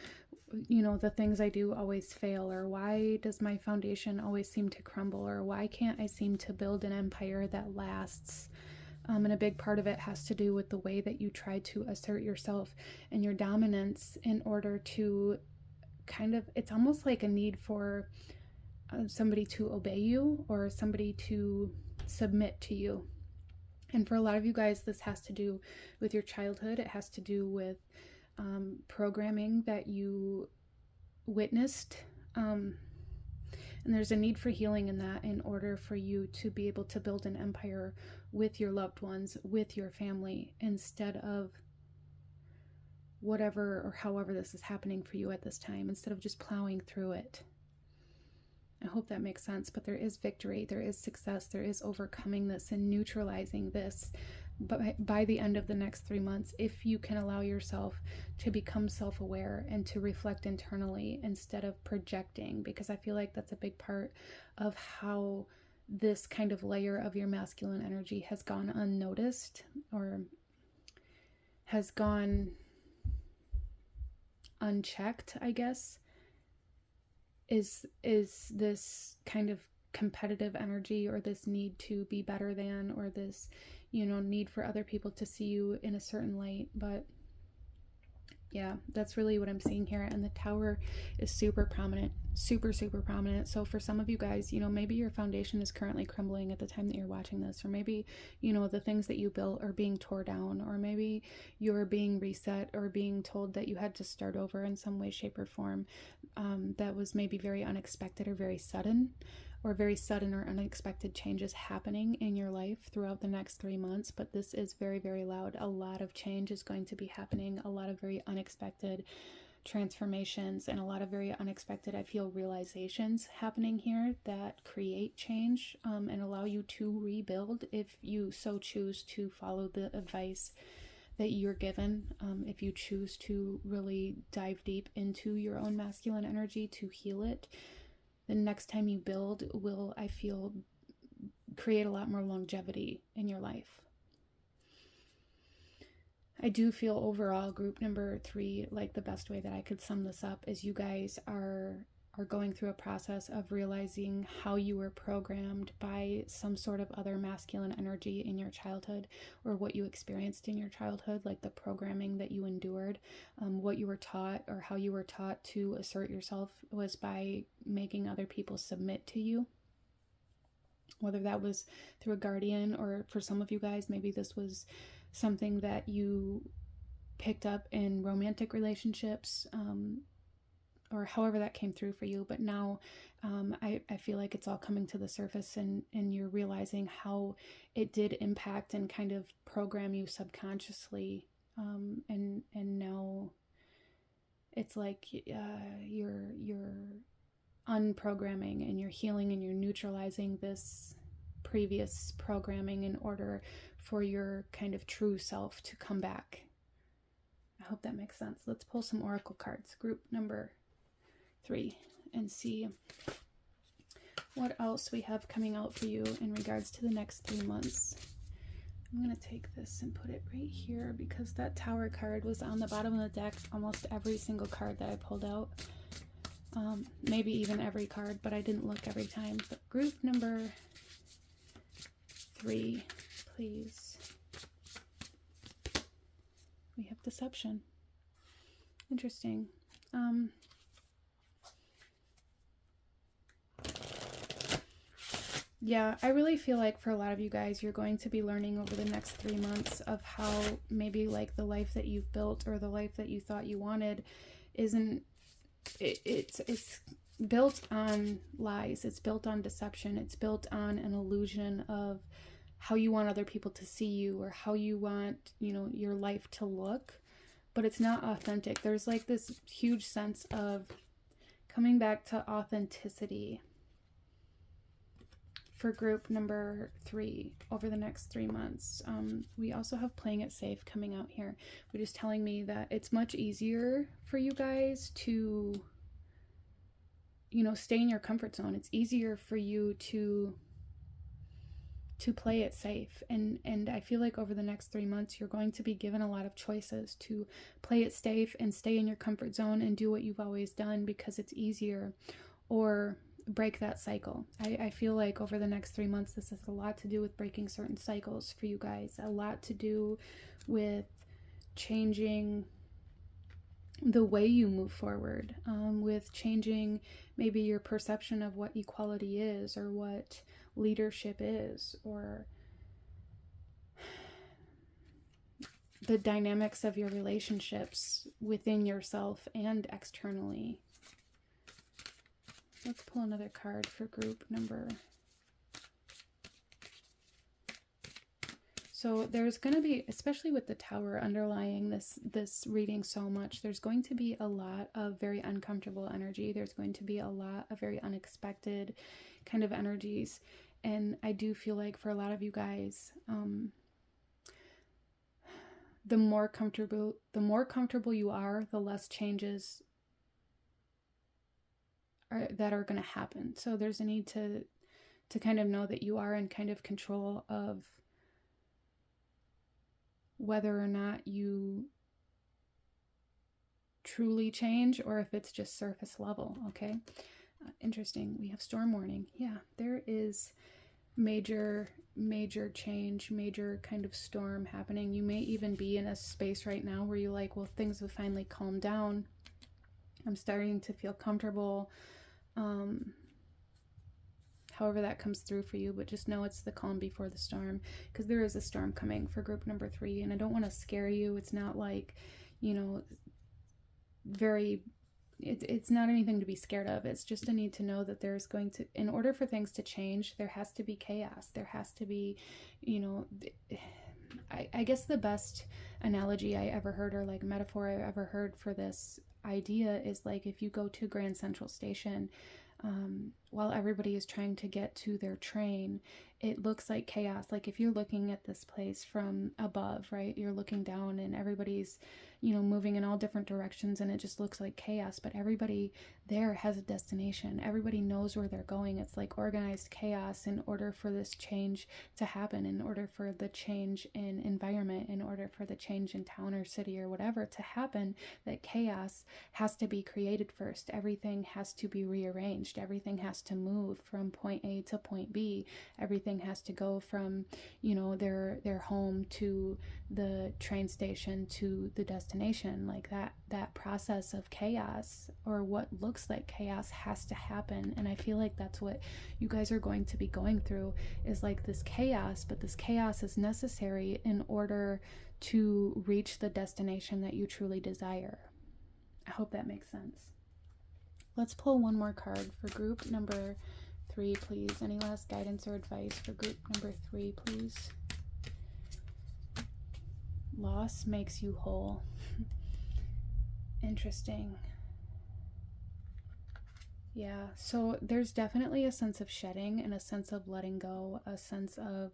you know, the things I do always fail? Or why does my foundation always seem to crumble? Or why can't I seem to build an empire that lasts? And a big part of it has to do with the way that you try to assert yourself and your dominance in order to kind of, it's almost like a need for somebody to obey you, or somebody to submit to you. And for a lot of you guys, this has to do with your childhood. It has to do with programming that you witnessed. And there's a need for healing in that, in order for you to be able to build an empire with your loved ones, with your family, instead of whatever or however this is happening for you at this time, instead of just plowing through it. I hope that makes sense, but there is victory, there is success, there is overcoming this and neutralizing this. But by the end of the next 3 months, if you can allow yourself to become self-aware and to reflect internally instead of projecting, because I feel like that's a big part of how this kind of layer of your masculine energy has gone unnoticed, or has gone unchecked, I guess, is this kind of competitive energy, or this need to be better than, or this, you know, need for other people to see you in a certain light. But yeah, that's really what I'm seeing here. And the Tower is super prominent, super prominent. So for some of you guys, you know, maybe your foundation is currently crumbling at the time that you're watching this, or maybe, you know, the things that you built are being torn down, or maybe you're being reset, or being told that you had to start over in some way, shape, or form. That was maybe very unexpected, or very sudden, or unexpected changes happening in your life throughout the next 3 months. But this is very, very loud. A lot of change is going to be happening, a lot of very unexpected transformations, and a lot of very unexpected, I feel, realizations happening here that create change and allow you to rebuild, if you so choose to follow the advice that you're given. If you choose to really dive deep into your own masculine energy to heal it, the next time you build will, I feel, create a lot more longevity in your life. I do feel overall, group number 3, like the best way that I could sum this up is you guys are going through a process of realizing how you were programmed by some sort of other masculine energy in your childhood, or what you experienced in your childhood, like the programming that you endured. What you were taught, or how you were taught to assert yourself, was by making other people submit to you. Whether that was through a guardian, or for some of you guys, maybe this was something that you picked up in romantic relationships, or however that came through for you. But now I feel like it's all coming to the surface, and you're realizing how it did impact and kind of program you subconsciously. And now it's like you're unprogramming, and you're healing, and you're neutralizing this previous programming in order for your kind of true self to come back. I hope that makes sense. Let's pull some oracle cards, group number 3, and see what else we have coming out for you in regards to the next 3 months. I'm going to take this and put it right here because that Tower card was on the bottom of the deck almost every single card that I pulled out. Maybe even every card, but I didn't look every time. But group number 3, please. We have deception. Interesting. Yeah, I really feel like for a lot of you guys, you're going to be learning over the next 3 months of how maybe like the life that you've built or the life that you thought you wanted isn't, it's built on lies. It's built on deception. It's built on an illusion of how you want other people to see you or how you want, you know, your life to look, but it's not authentic. There's like this huge sense of coming back to authenticity for group number 3 over the next 3 months. We also have playing it safe coming out here, which is telling me that it's much easier for you guys to, you know, stay in your comfort zone. It's easier for you to play it safe. And I feel like over the next 3 months, you're going to be given a lot of choices to play it safe and stay in your comfort zone and do what you've always done because it's easier, or break that cycle. I feel like over the next 3 months, this has a lot to do with breaking certain cycles for you guys, a lot to do with changing the way you move forward, with changing maybe your perception of what equality is or what leadership is, or the dynamics of your relationships within yourself and externally. Let's pull another card for group number. So there's going to be, especially with the Tower underlying this reading so much, there's going to be a lot of very uncomfortable energy. There's going to be a lot of very unexpected kind of energies. And I do feel like for a lot of you guys, the more comfortable you are, the less changes that are going to happen. So there's a need to kind of know that you are in kind of control of whether or not you truly change or if it's just surface level. Okay. Interesting. We have storm warning. Yeah, there is major change, major kind of storm happening. You may even be in a space right now where you're like, well, things have finally calmed down. I'm starting to feel comfortable. However that comes through for you, but just know it's the calm before the storm, because there is a storm coming for group number 3, and I don't want to scare you. It's not like, you know, it's not anything to be scared of. It's just a need to know that there's going to, in order for things to change, there has to be chaos. There has to be, you know, I guess the best analogy I ever heard, or like metaphor I ever heard for this idea is like if you go to Grand Central Station, while everybody is trying to get to their train, it looks like chaos. Like if you're looking at this place from above, right, you're looking down and everybody's, you know, moving in all different directions and it just looks like chaos, but everybody there has a destination. Everybody knows where they're going. It's like organized chaos. In order for this change to happen, in order for the change in environment, in order for the change in town or city or whatever to happen, that chaos has to be created first. Everything has to be rearranged. Everything has to move from point A to point B. Everything has to go from, you know, their home to the train station to the destination. Like that process of chaos, or what looks like chaos, has to happen. And I feel like that's what you guys are going to be going through, is like this chaos, but this chaos is necessary in order to reach the destination that you truly desire. I hope that makes sense. Let's pull one more card for group number 3, please. Any last guidance or advice for group number 3, please? Loss makes you whole. Interesting. Yeah, so there's definitely a sense of shedding and a sense of letting go, a sense of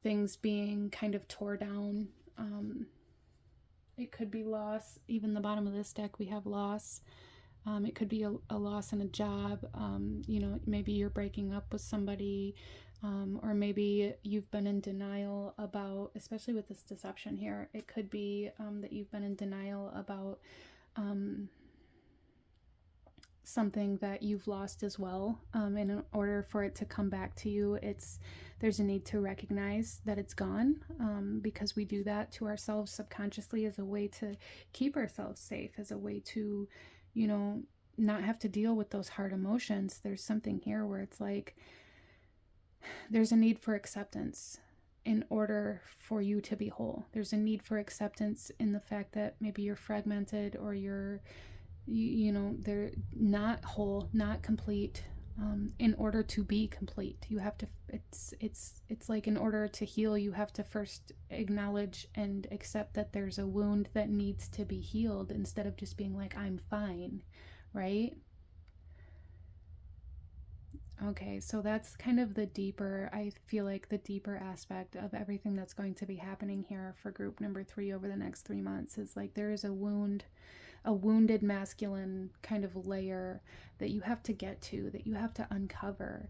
things being kind of tore down. It could be loss. Even the bottom of this deck, we have loss. It could be a loss in a job. You know, maybe you're breaking up with somebody. Or maybe you've been in denial about, especially with this deception here, it could be that you've been in denial about something that you've lost as well. And in order for it to come back to you, there's a need to recognize that it's gone, because we do that to ourselves subconsciously as a way to keep ourselves safe, as a way to, you know, not have to deal with those hard emotions. There's something here where it's like there's a need for acceptance in order for you to be whole. There's a need for acceptance in the fact that maybe you're fragmented, or you know, they're not whole, not complete. In order to be complete, you have to, it's like, in order to heal, you have to first acknowledge and accept that there's a wound that needs to be healed, instead of just being like, I'm fine, right? Okay, so that's kind of the deeper, I feel like the deeper aspect of everything that's going to be happening here for group number 3 over the next 3 months, is like there is a wound, a wounded masculine kind of layer that you have to get to, that you have to uncover,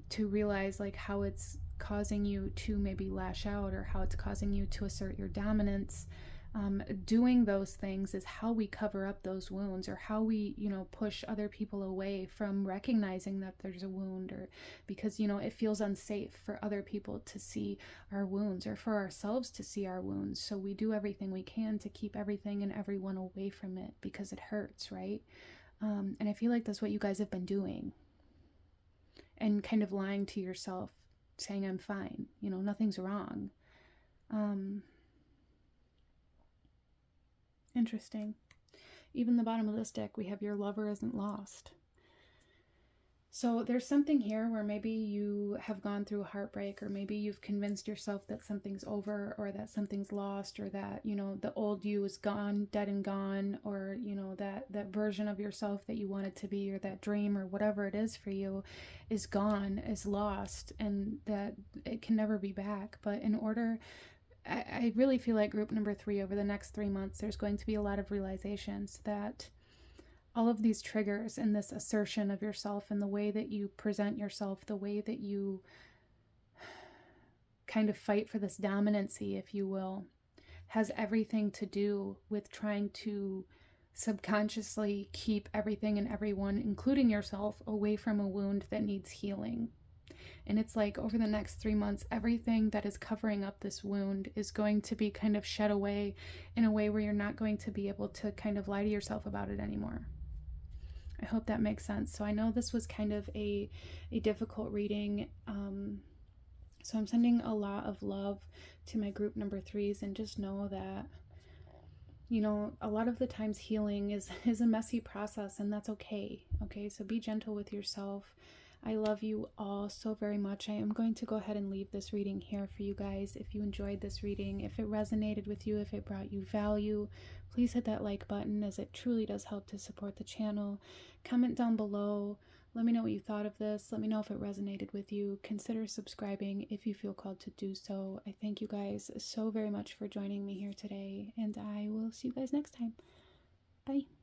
to realize like how it's causing you to maybe lash out, or how it's causing you to assert your dominance. Doing those things is how we cover up those wounds, or how we, you know, push other people away from recognizing that there's a wound, or because, you know, it feels unsafe for other people to see our wounds, or for ourselves to see our wounds. So we do everything we can to keep everything and everyone away from it, because it hurts, right? And I feel like that's what you guys have been doing, and kind of lying to yourself, saying, I'm fine, you know, nothing's wrong. Interesting. Even the bottom of this deck, we have your lover isn't lost. So there's something here where maybe you have gone through a heartbreak, or maybe you've convinced yourself that something's over, or that something's lost, or that, you know, the old you is gone, dead and gone, or, you know, that version of yourself that you wanted to be, or that dream, or whatever it is for you, is gone, is lost, and that it can never be back. But in order, I really feel like group number 3 over the next 3 months, there's going to be a lot of realizations that all of these triggers and this assertion of yourself, and the way that you present yourself, the way that you kind of fight for this dominancy, if you will, has everything to do with trying to subconsciously keep everything and everyone, including yourself, away from a wound that needs healing. And it's like over the next 3 months, everything that is covering up this wound is going to be kind of shed away in a way where you're not going to be able to kind of lie to yourself about it anymore. I hope that makes sense. So I know this was kind of a difficult reading. So I'm sending a lot of love to my group number 3s, and just know that, you know, a lot of the times healing is a messy process, and that's okay. Okay, so be gentle with yourself. I love you all so very much. I am going to go ahead and leave this reading here for you guys. If you enjoyed this reading, if it resonated with you, if it brought you value, please hit that like button, as it truly does help to support the channel. Comment down below. Let me know what you thought of this. Let me know if it resonated with you. Consider subscribing if you feel called to do so. I thank you guys so very much for joining me here today, and I will see you guys next time. Bye.